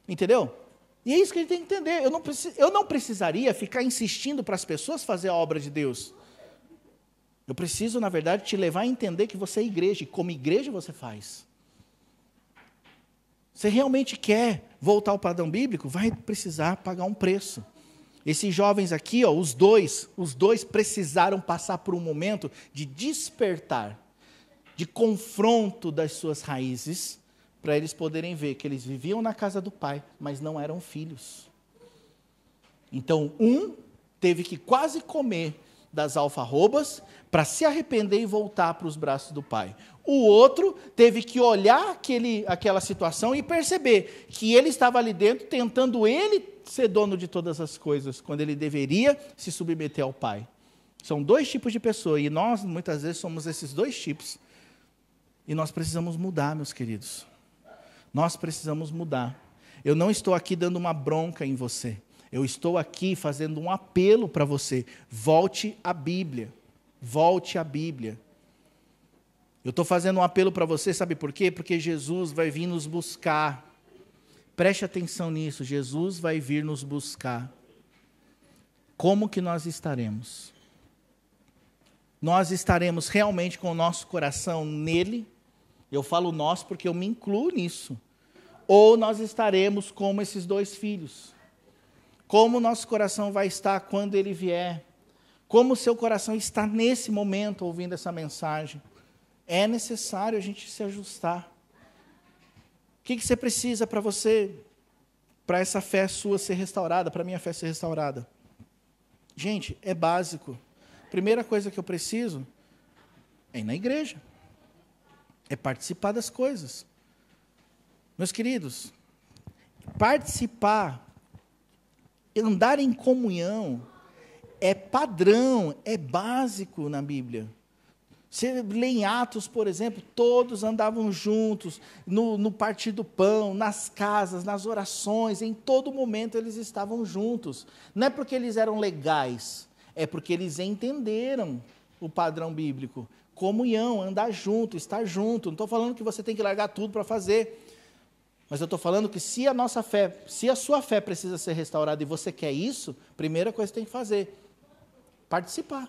S1: Entendeu? E é isso que a gente tem que entender. Eu não precisaria ficar insistindo para as pessoas fazer a obra de Deus. Eu preciso, na verdade, te levar a entender que você é igreja, e como igreja você faz. Você realmente quer voltar ao padrão bíblico? Vai precisar pagar um preço. Esses jovens aqui, ó, os dois precisaram passar por um momento de despertar, de confronto das suas raízes, para eles poderem ver que eles viviam na casa do pai, mas não eram filhos. Então, um teve que quase comer das alfarrobas para se arrepender e voltar para os braços do pai. O outro teve que olhar aquela situação e perceber que ele estava ali dentro tentando ele ser dono de todas as coisas, quando ele deveria se submeter ao pai. São dois tipos de pessoa, e nós, muitas vezes, somos esses dois tipos. E nós precisamos mudar, meus queridos. Nós precisamos mudar. Eu não estou aqui dando uma bronca em você. Eu estou aqui fazendo um apelo para você. Volte à Bíblia. Volte à Bíblia. Eu estou fazendo um apelo para você, sabe por quê? Porque Jesus vai vir nos buscar. Preste atenção nisso. Jesus vai vir nos buscar. Como que nós estaremos? Nós estaremos realmente com o nosso coração nele? Eu falo nós porque eu me incluo nisso. Ou nós estaremos como esses dois filhos? Como o nosso coração vai estar quando ele vier? Como o seu coração está nesse momento ouvindo essa mensagem? É necessário a gente se ajustar. O que você precisa para essa fé sua ser restaurada, para a minha fé ser restaurada? Gente, é básico. Primeira coisa que eu preciso é ir na igreja. É participar das coisas. Meus queridos, participar, andar em comunhão, é padrão, é básico na Bíblia. Você lê em Atos, por exemplo, todos andavam juntos, no partir do pão, nas casas, nas orações, em todo momento eles estavam juntos. Não é porque eles eram legais, é porque eles entenderam o padrão bíblico. Comunhão, andar junto, estar junto. Não estou falando que você tem que largar tudo para fazer. Mas eu estou falando que se a nossa fé, se a sua fé precisa ser restaurada e você quer isso, primeira coisa que você tem que fazer, participar.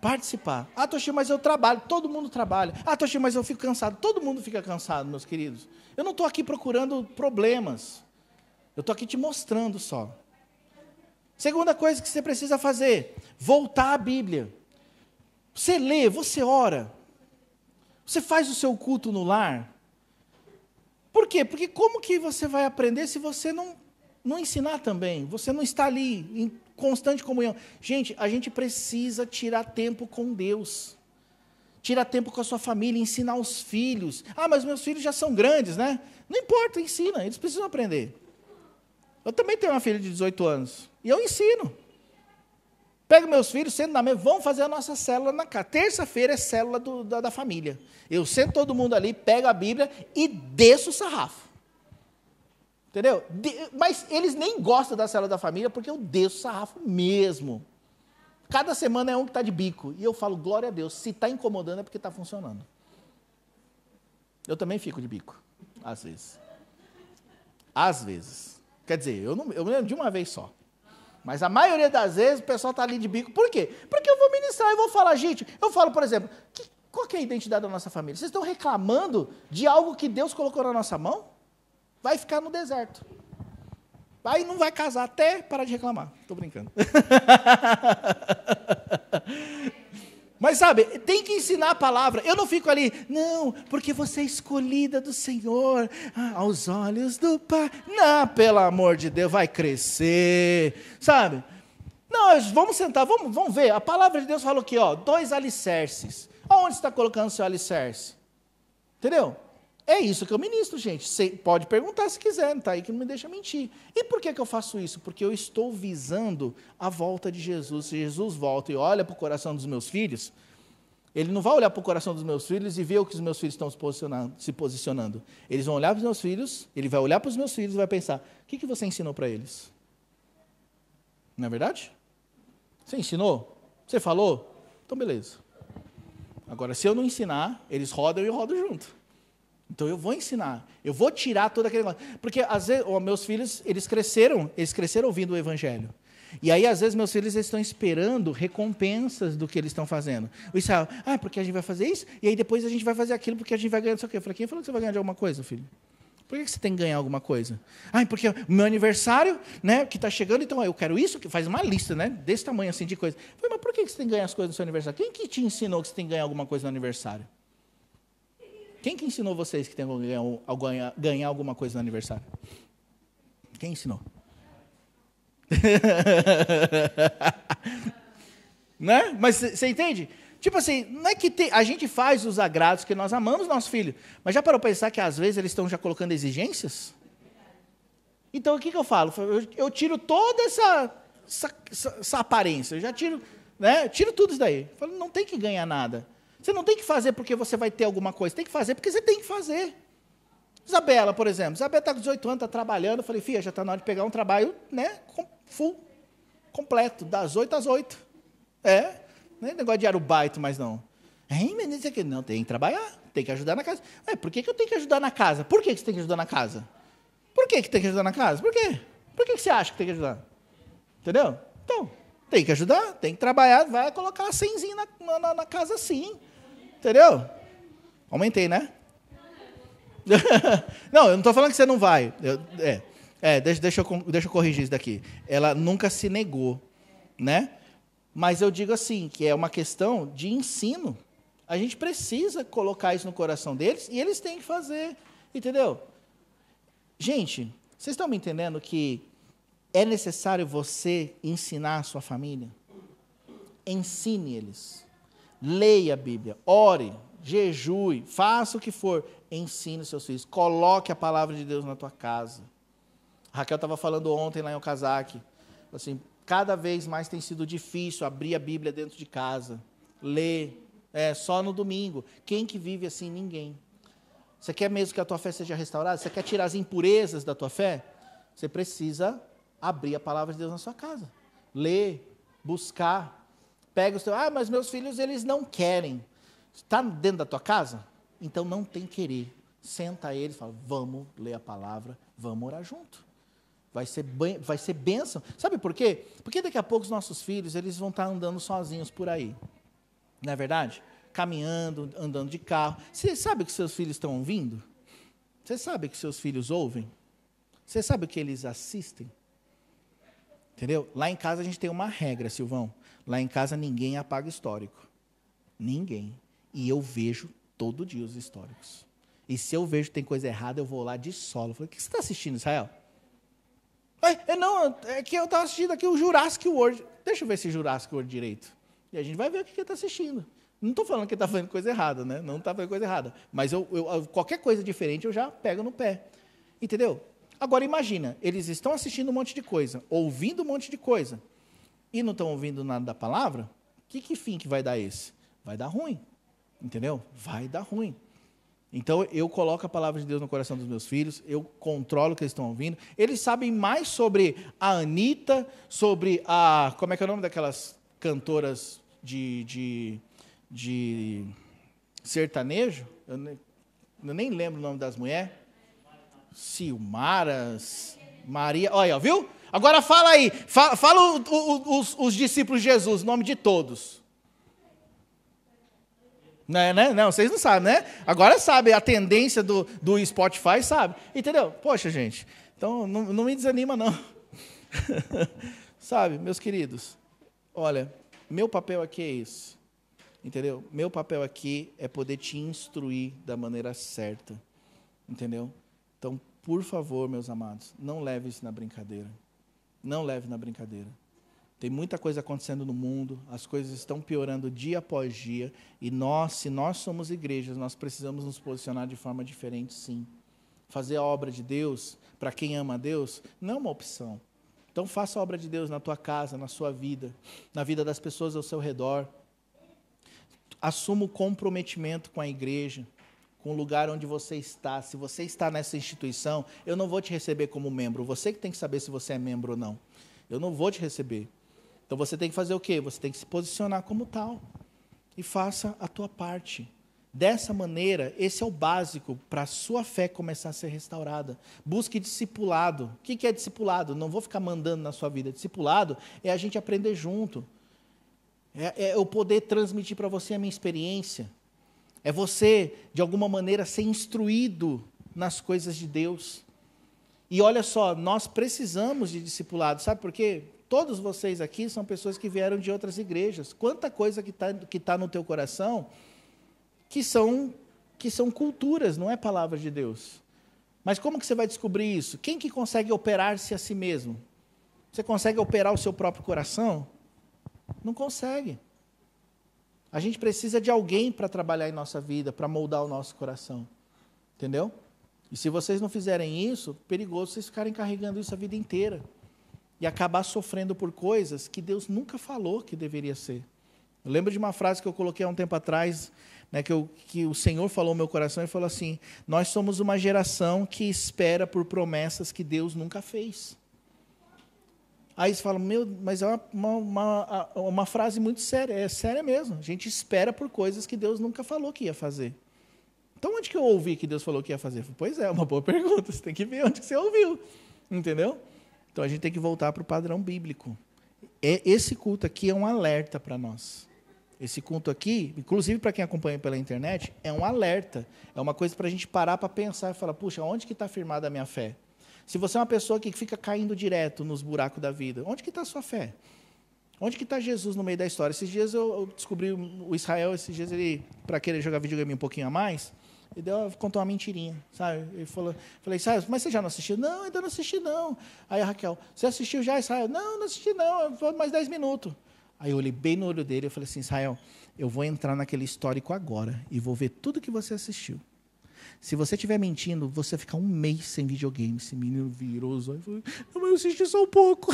S1: Participar. Ah, Toshi, mas eu trabalho, todo mundo trabalha. Ah, Toshi, mas eu fico cansado, todo mundo fica cansado, meus queridos. Eu não estou aqui procurando problemas, eu estou aqui te mostrando só. Segunda coisa que você precisa fazer, voltar à Bíblia. Você lê, você ora, você faz o seu culto no lar. Por quê? Porque como que você vai aprender se você não ensinar também? Você não está ali em constante comunhão. Gente, a gente precisa tirar tempo com Deus. Tirar tempo com a sua família, ensinar os filhos. Ah, mas meus filhos já são grandes, né? Não importa, ensina, eles precisam aprender. Eu também tenho uma filha de 18 anos. E eu ensino. Pego meus filhos, sento na mesa, vamos fazer a nossa célula na casa. Terça-feira é célula da família. Eu sento todo mundo ali, pego a Bíblia e desço o sarrafo. Entendeu? Mas eles nem gostam da célula da família, porque eu desço o sarrafo mesmo. Cada semana é um que está de bico. E eu falo, glória a Deus, se está incomodando é porque está funcionando. Eu também fico de bico, às vezes. Às vezes. Quer dizer, eu me lembro de uma vez só. Mas a maioria das vezes o pessoal está ali de bico. Por quê? Porque eu vou ministrar e vou falar, gente, eu falo, por exemplo, qual que é a identidade da nossa família? Vocês estão reclamando de algo que Deus colocou na nossa mão? Vai ficar no deserto. Aí não vai casar até parar de reclamar. Estou brincando. Mas sabe, tem que ensinar a palavra. Eu não fico ali, não, porque você é escolhida do Senhor, aos olhos do Pai. Não, pelo amor de Deus, vai crescer, sabe? Não, vamos sentar, vamos ver. A palavra de Deus falou aqui, 2 alicerces. Aonde você está colocando o seu alicerce? Entendeu? É isso que eu ministro, gente. Você pode perguntar se quiser, não está aí que não me deixa mentir. E por que eu faço isso? Porque eu estou visando a volta de Jesus. Se Jesus volta e olha para o coração dos meus filhos, ele não vai olhar para o coração dos meus filhos e ver o que os meus filhos estão se posicionando. Eles vão olhar para os meus filhos, ele vai olhar para os meus filhos e vai pensar, o que você ensinou para eles? Não é verdade? Você ensinou? Você falou? Então beleza. Agora, se eu não ensinar, eles rodam e eu rodo junto. Então eu vou ensinar, eu vou tirar todo aquele negócio. Porque às vezes, meus filhos, eles cresceram ouvindo o Evangelho. E aí, às vezes, meus filhos estão esperando recompensas do que eles estão fazendo. O Israel, porque a gente vai fazer isso, e aí depois a gente vai fazer aquilo, porque a gente vai ganhar não sei o quê. Eu falei, quem falou que você vai ganhar de alguma coisa, filho? Por que você tem que ganhar alguma coisa? Porque o meu aniversário, né, que está chegando, então eu quero isso, que faz uma lista, né, desse tamanho assim de coisa. Eu falei, mas por que você tem que ganhar as coisas no seu aniversário? Quem que te ensinou que você tem que ganhar alguma coisa no aniversário? Quem que ensinou vocês que tem que ganhar alguma coisa no aniversário? Quem ensinou? Né? Mas você entende? Tipo assim, não é que a gente faz os agrados que nós amamos nosso filho, mas já parou para pensar que às vezes eles estão já colocando exigências? Então o que eu falo? Eu tiro toda essa aparência, eu já tiro, né? Tiro tudo isso daí. Eu falo, não tem que ganhar nada. Você não tem que fazer porque você vai ter alguma coisa, tem que fazer porque você tem que fazer. Isabela, por exemplo, Isabela está com 18 anos, está trabalhando, eu falei, filha, já está na hora de pegar um trabalho, né, full, completo, das 8 às 8. Não é negócio de arubaito, mas não. Não, tem que trabalhar, tem que ajudar na casa. Por que eu tenho que ajudar na casa? Por que você tem que ajudar na casa? Por que tem que ajudar na casa? Por quê? Por que você acha que tem que ajudar? Entendeu? Então, tem que ajudar, tem que trabalhar, vai colocar 100zinho na casa sim. Entendeu? Aumentei, né? Não, eu não estou falando que você não vai. Deixa eu corrigir isso daqui. Ela nunca se negou, né? Mas eu digo assim, que é uma questão de ensino. A gente precisa colocar isso no coração deles e eles têm que fazer, entendeu? Gente, vocês estão me entendendo que é necessário você ensinar a sua família? Ensine eles. Leia a Bíblia, ore, jejue, faça o que for, ensine os seus filhos, coloque a palavra de Deus na tua casa. A Raquel estava falando ontem lá em Okazaki, assim, cada vez mais tem sido difícil abrir a Bíblia dentro de casa, ler, Só no domingo. Quem que vive assim? Ninguém. Você quer mesmo que a tua fé seja restaurada? Você quer tirar as impurezas da tua fé? Você precisa abrir a palavra de Deus na sua casa. Ler, buscar. Pega o seu... mas meus filhos, eles não querem. Está dentro da tua casa? Então não tem querer. Senta eles e fala, vamos ler a palavra, vamos orar junto. Vai ser bênção. Sabe por quê? Porque daqui a pouco os nossos filhos, eles vão estar andando sozinhos por aí. Não é verdade? Caminhando, andando de carro. Você sabe o que seus filhos estão ouvindo? Você sabe o que seus filhos ouvem? Você sabe o que eles assistem? Entendeu? Lá em casa a gente tem uma regra, Silvão. Lá em casa ninguém apaga histórico. Ninguém. E eu vejo todo dia os históricos. E se eu vejo que tem coisa errada, eu vou lá de solo. Eu falo, o que você está assistindo, Israel? É que eu estava assistindo aqui o Jurassic World. Deixa eu ver esse Jurassic World direito. E a gente vai ver o que ele está assistindo. Não estou falando que ele está fazendo coisa errada, né? Não está fazendo coisa errada. Mas qualquer coisa diferente eu já pego no pé. Entendeu? Agora imagina, eles estão assistindo um monte de coisa, ouvindo um monte de coisa, e não estão ouvindo nada da palavra, que fim que vai dar esse? Vai dar ruim. Entendeu? Vai dar ruim. Então, eu coloco a palavra de Deus no coração dos meus filhos, eu controlo o que eles estão ouvindo. Eles sabem mais sobre a Anitta, sobre a... Como é que é o nome daquelas cantoras de sertanejo? Eu nem lembro o nome das mulheres. Silmaras, Maria... Olha, viu? Agora fala aí. Fala os discípulos de Jesus, o nome de todos. Não, vocês não sabem, né? Agora sabe, a tendência do Spotify sabe. Entendeu? Poxa, gente, então não me desanima, não. Sabe, meus queridos, olha, meu papel aqui é esse. Entendeu? Meu papel aqui é poder te instruir da maneira certa. Entendeu? Então, por favor, meus amados, não leve isso na brincadeira. Não leve na brincadeira. Tem muita coisa acontecendo no mundo, as coisas estão piorando dia após dia, e se nós somos igrejas, nós precisamos nos posicionar de forma diferente, sim. Fazer a obra de Deus, para quem ama a Deus, não é uma opção. Então faça a obra de Deus na tua casa, na sua vida, na vida das pessoas ao seu redor. Assuma o comprometimento com a igreja, com o lugar onde você está. Se você está nessa instituição, eu não vou te receber como membro, você que tem que saber se você é membro ou não. Eu não vou te receber. Então você tem que fazer o quê? Você tem que se posicionar como tal. E faça a tua parte. Dessa maneira, esse é o básico para a sua fé começar a ser restaurada. Busque discipulado. O que é discipulado? Não vou ficar mandando na sua vida. Discipulado é a gente aprender junto. É eu poder transmitir para você a minha experiência. É você, de alguma maneira, ser instruído nas coisas de Deus. E olha só, nós precisamos de discipulado. Sabe por quê? Todos vocês aqui são pessoas que vieram de outras igrejas. Quanta coisa que tá no teu coração que são culturas, não é palavra de Deus. Mas como que você vai descobrir isso? Quem que consegue operar-se a si mesmo? Você consegue operar o seu próprio coração? Não consegue. A gente precisa de alguém para trabalhar em nossa vida, para moldar o nosso coração. Entendeu? E se vocês não fizerem isso, perigoso vocês ficarem carregando isso a vida inteira. E acabar sofrendo por coisas que Deus nunca falou que deveria ser. Eu lembro de uma frase que eu coloquei há um tempo atrás, né, que o Senhor falou no meu coração e falou assim: nós somos uma geração que espera por promessas que Deus nunca fez. Aí você fala, mas é uma frase muito séria, é séria mesmo. A gente espera por coisas que Deus nunca falou que ia fazer. Então onde que eu ouvi que Deus falou que ia fazer? Pois é, uma boa pergunta, você tem que ver onde que você ouviu, entendeu? Então a gente tem que voltar para o padrão bíblico. Esse culto aqui é um alerta para nós. Esse culto aqui, inclusive para quem acompanha pela internet, é um alerta. É uma coisa para a gente parar para pensar e falar, puxa, onde que está firmada a minha fé? Se você é uma pessoa que fica caindo direto nos buracos da vida, onde que está a sua fé? Onde que está Jesus no meio da história? Esses dias eu descobri o Israel, esses dias ele, para querer jogar videogame um pouquinho a mais, ele contou uma mentirinha, sabe? Ele falei, Israel, mas você já não assistiu? Não, ainda não assisti não. Aí a Raquel, você assistiu já, Israel? Não, não assisti não, foi mais 10 minutos. Aí eu olhei bem no olho dele e falei assim, Israel, eu vou entrar naquele histórico agora e vou ver tudo que você assistiu. Se você estiver mentindo, você vai ficar um mês sem videogame. Esse menino virou os olhos e falou, não, mas eu assisti só um pouco.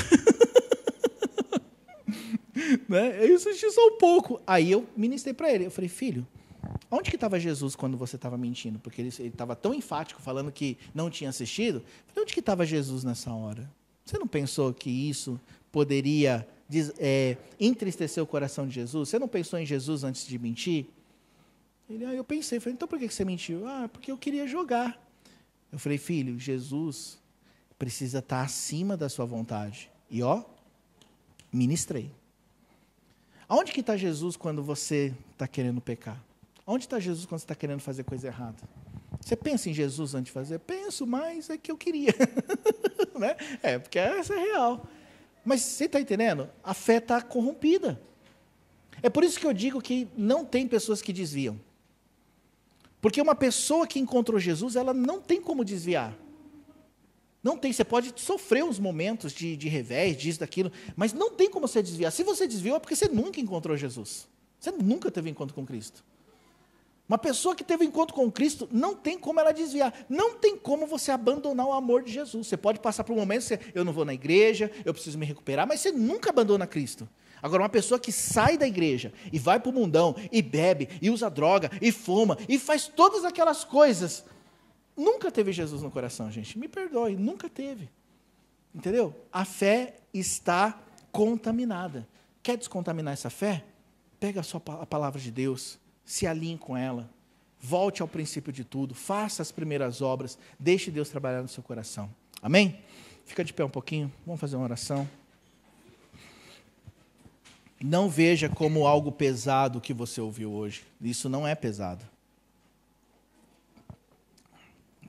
S1: Né? Eu insisti só um pouco. Aí eu ministrei para ele. Eu falei, filho, onde que estava Jesus quando você estava mentindo? Porque ele estava tão enfático, falando que não tinha assistido. Eu falei, onde que estava Jesus nessa hora? Você não pensou que isso poderia entristecer o coração de Jesus? Você não pensou em Jesus antes de mentir? Eu pensei. Eu falei, então por que você mentiu? Porque eu queria jogar. Eu falei, filho, Jesus precisa estar acima da sua vontade. E ministrei. Aonde que está Jesus quando você está querendo pecar? Onde está Jesus quando você está querendo fazer coisa errada? Você pensa em Jesus antes de fazer? Penso, mas é que eu queria. Né? Porque essa é real. Mas você está entendendo? A fé está corrompida. É por isso que eu digo que não tem pessoas que desviam. Porque uma pessoa que encontrou Jesus, ela não tem como desviar. Não tem, você pode sofrer uns momentos de revés, disso, daquilo, mas não tem como você desviar. Se você desviou, é porque você nunca encontrou Jesus. Você nunca teve encontro com Cristo. Uma pessoa que teve encontro com Cristo, não tem como ela desviar. Não tem como você abandonar o amor de Jesus. Você pode passar por um momento, eu não vou na igreja, eu preciso me recuperar, mas você nunca abandona Cristo. Agora, uma pessoa que sai da igreja e vai para o mundão, e bebe, e usa droga, e fuma, e faz todas aquelas coisas, nunca teve Jesus no coração, gente. Me perdoe, nunca teve. Entendeu? A fé está contaminada. Quer descontaminar essa fé? Pega a palavra de Deus, se alinhe com ela, volte ao princípio de tudo, faça as primeiras obras, deixe Deus trabalhar no seu coração. Amém? Fica de pé um pouquinho, vamos fazer uma oração. Não veja como algo pesado o que você ouviu hoje. Isso não é pesado.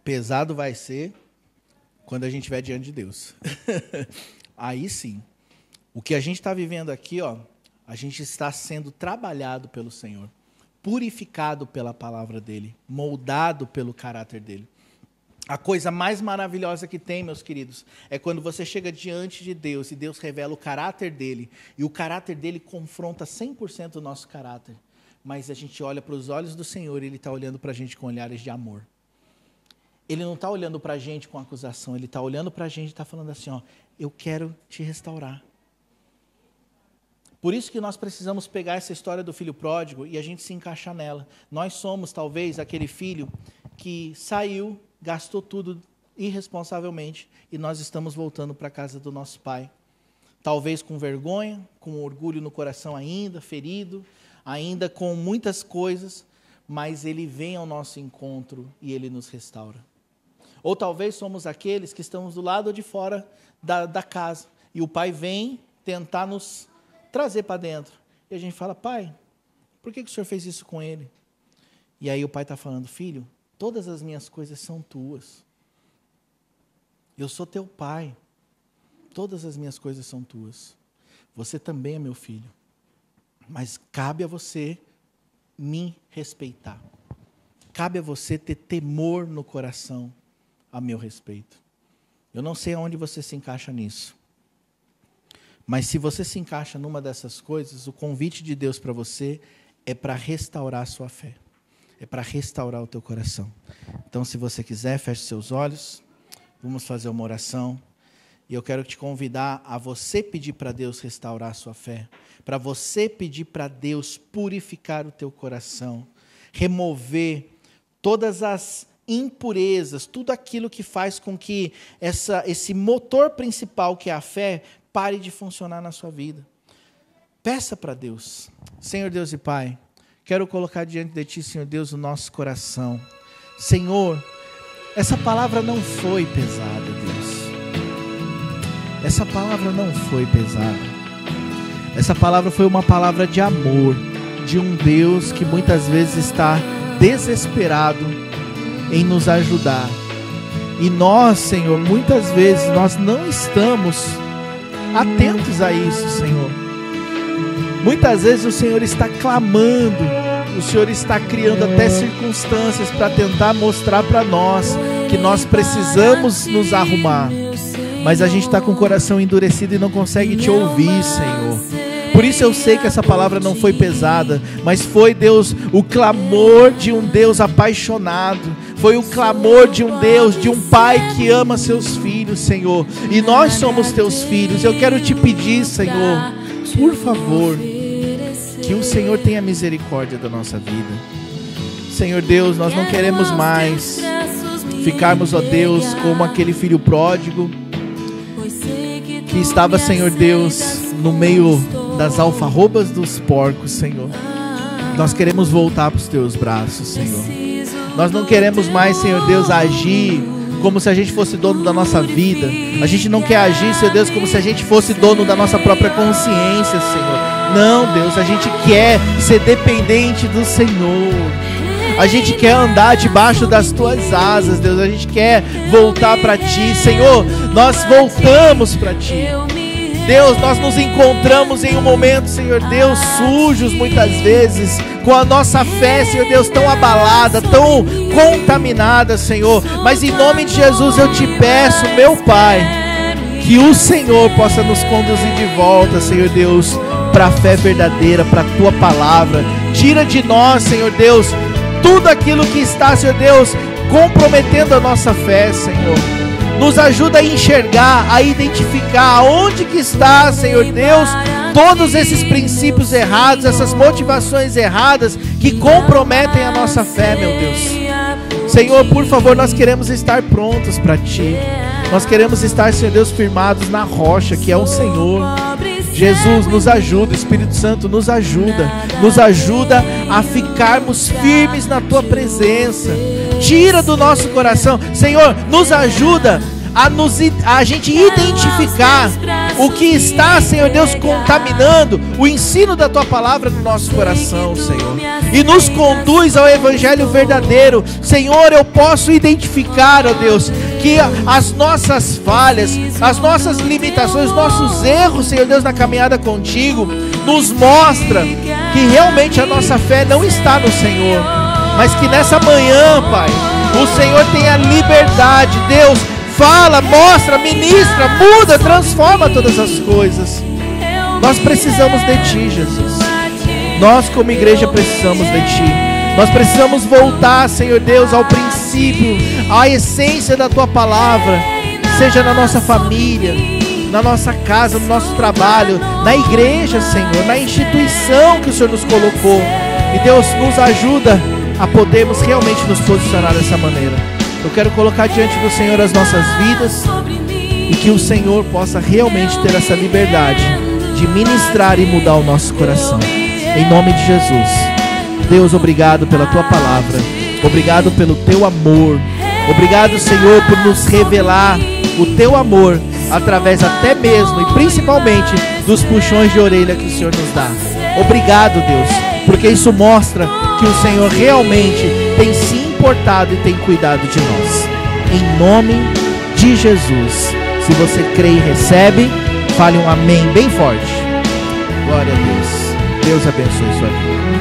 S1: Pesado vai ser quando a gente estiver diante de Deus. Aí sim. O que a gente está vivendo aqui, a gente está sendo trabalhado pelo Senhor, purificado pela palavra dEle, moldado pelo caráter dEle. A coisa mais maravilhosa que tem, meus queridos, é quando você chega diante de Deus e Deus revela o caráter dEle, e o caráter dEle confronta 100% o nosso caráter. Mas a gente olha para os olhos do Senhor e Ele está olhando para a gente com olhares de amor. Ele não está olhando para a gente com acusação, Ele está olhando para a gente e está falando assim, eu quero te restaurar. Por isso que nós precisamos pegar essa história do filho pródigo e a gente se encaixar nela. Nós somos, talvez, aquele filho que saiu, gastou tudo irresponsavelmente e nós estamos voltando para a casa do nosso pai. Talvez com vergonha, com orgulho no coração ainda, ferido, ainda com muitas coisas, mas ele vem ao nosso encontro e ele nos restaura. Ou talvez somos aqueles que estamos do lado de fora da casa e o pai vem tentar nos trazer para dentro. E a gente fala, pai, por que o senhor fez isso com ele? E aí o pai está falando, filho, todas as minhas coisas são tuas. Eu sou teu pai. Todas as minhas coisas são tuas. Você também é meu filho. Mas cabe a você me respeitar. Cabe a você ter temor no coração a meu respeito. Eu não sei aonde você se encaixa nisso. Mas se você se encaixa numa dessas coisas, o convite de Deus para você é para restaurar a sua fé. É para restaurar o teu coração. Então, se você quiser, feche seus olhos. Vamos fazer uma oração. E eu quero te convidar a você pedir para Deus restaurar a sua fé. Para você pedir para Deus purificar o teu coração. Remover todas as impurezas, tudo aquilo que faz com que esse motor principal que é a fé pare de funcionar na sua vida. Peça para Deus. Senhor Deus e Pai, quero colocar diante de Ti, Senhor Deus, o nosso coração. Senhor, essa palavra não foi pesada, Deus. Essa palavra não foi pesada. Essa palavra foi uma palavra de amor, de um Deus que muitas vezes está desesperado em nos ajudar. E nós, Senhor, muitas vezes nós não estamos atentos a isso, Senhor. Muitas vezes o Senhor está clamando, o Senhor está criando até circunstâncias para tentar mostrar para nós que nós precisamos nos arrumar. Mas a gente está com o coração endurecido e não consegue te ouvir, Senhor. Por isso eu sei que essa palavra não foi pesada, mas foi, Deus, o clamor de um Deus apaixonado. Foi o clamor de um Deus, de um pai que ama seus filhos, Senhor. E nós somos teus filhos. Eu quero te pedir, Senhor, por favor, que o Senhor tenha misericórdia da nossa vida. Senhor Deus, nós não queremos mais ficarmos, ó Deus, como aquele filho pródigo que estava, Senhor Deus, no meio das alfarrobas dos porcos, Senhor. Nós queremos voltar para os teus braços, Senhor. Nós não queremos mais, Senhor Deus, agir como se a gente fosse dono da nossa vida. A gente não quer agir, Senhor Deus, como se a gente fosse dono da nossa própria consciência, Senhor. Não, Deus, a gente quer ser dependente do Senhor. A gente quer andar debaixo das tuas asas, Deus. A gente quer voltar para ti, Senhor. Nós voltamos para ti. Deus, nós nos encontramos em um momento, Senhor Deus, sujos muitas vezes, com a nossa fé, Senhor Deus, tão abalada, tão contaminada, Senhor. Mas em nome de Jesus eu te peço, meu Pai, que o Senhor possa nos conduzir de volta, Senhor Deus, para a fé verdadeira, para a tua palavra. Tira de nós, Senhor Deus, tudo aquilo que está, Senhor Deus, comprometendo a nossa fé, Senhor. Nos ajuda a enxergar, a identificar onde que está, Senhor Deus, todos esses princípios errados, essas motivações erradas que comprometem a nossa fé, meu Deus. Senhor, por favor, nós queremos estar prontos para Ti. Nós queremos estar, Senhor Deus, firmados na rocha que é o Senhor. Jesus, nos ajuda, Espírito Santo, nos ajuda a ficarmos firmes na Tua presença. Tira do nosso coração, Senhor, nos ajuda a gente identificar o que está, Senhor Deus, contaminando o ensino da Tua palavra no nosso coração, Senhor, e nos conduz ao Evangelho verdadeiro. Senhor, eu posso identificar, ó Deus, que as nossas falhas, as nossas limitações, os nossos erros, Senhor Deus, na caminhada contigo, nos mostra que realmente a nossa fé não está no Senhor, mas que nessa manhã, Pai, o Senhor tem a liberdade. Deus, fala, mostra, ministra, muda, transforma todas as coisas. Nós precisamos de Ti, Jesus. Nós como igreja precisamos de Ti. Nós precisamos voltar, Senhor Deus, ao princípio, à essência da Tua palavra, seja na nossa família, na nossa casa, no nosso trabalho, na igreja, Senhor, na instituição que o Senhor nos colocou. E Deus, nos ajuda a podermos realmente nos posicionar dessa maneira. Eu quero colocar diante do Senhor as nossas vidas e que o Senhor possa realmente ter essa liberdade de ministrar e mudar o nosso coração. Em nome de Jesus. Deus, obrigado pela Tua palavra. Obrigado pelo Teu amor. Obrigado, Senhor, por nos revelar o Teu amor através até mesmo e principalmente dos puxões de orelha que o Senhor nos dá. Obrigado, Deus, porque isso mostra que o Senhor realmente tem se importado e tem cuidado de nós. Em nome de Jesus. Se você crê e recebe, fale um amém bem forte. Glória a Deus. Deus abençoe sua vida.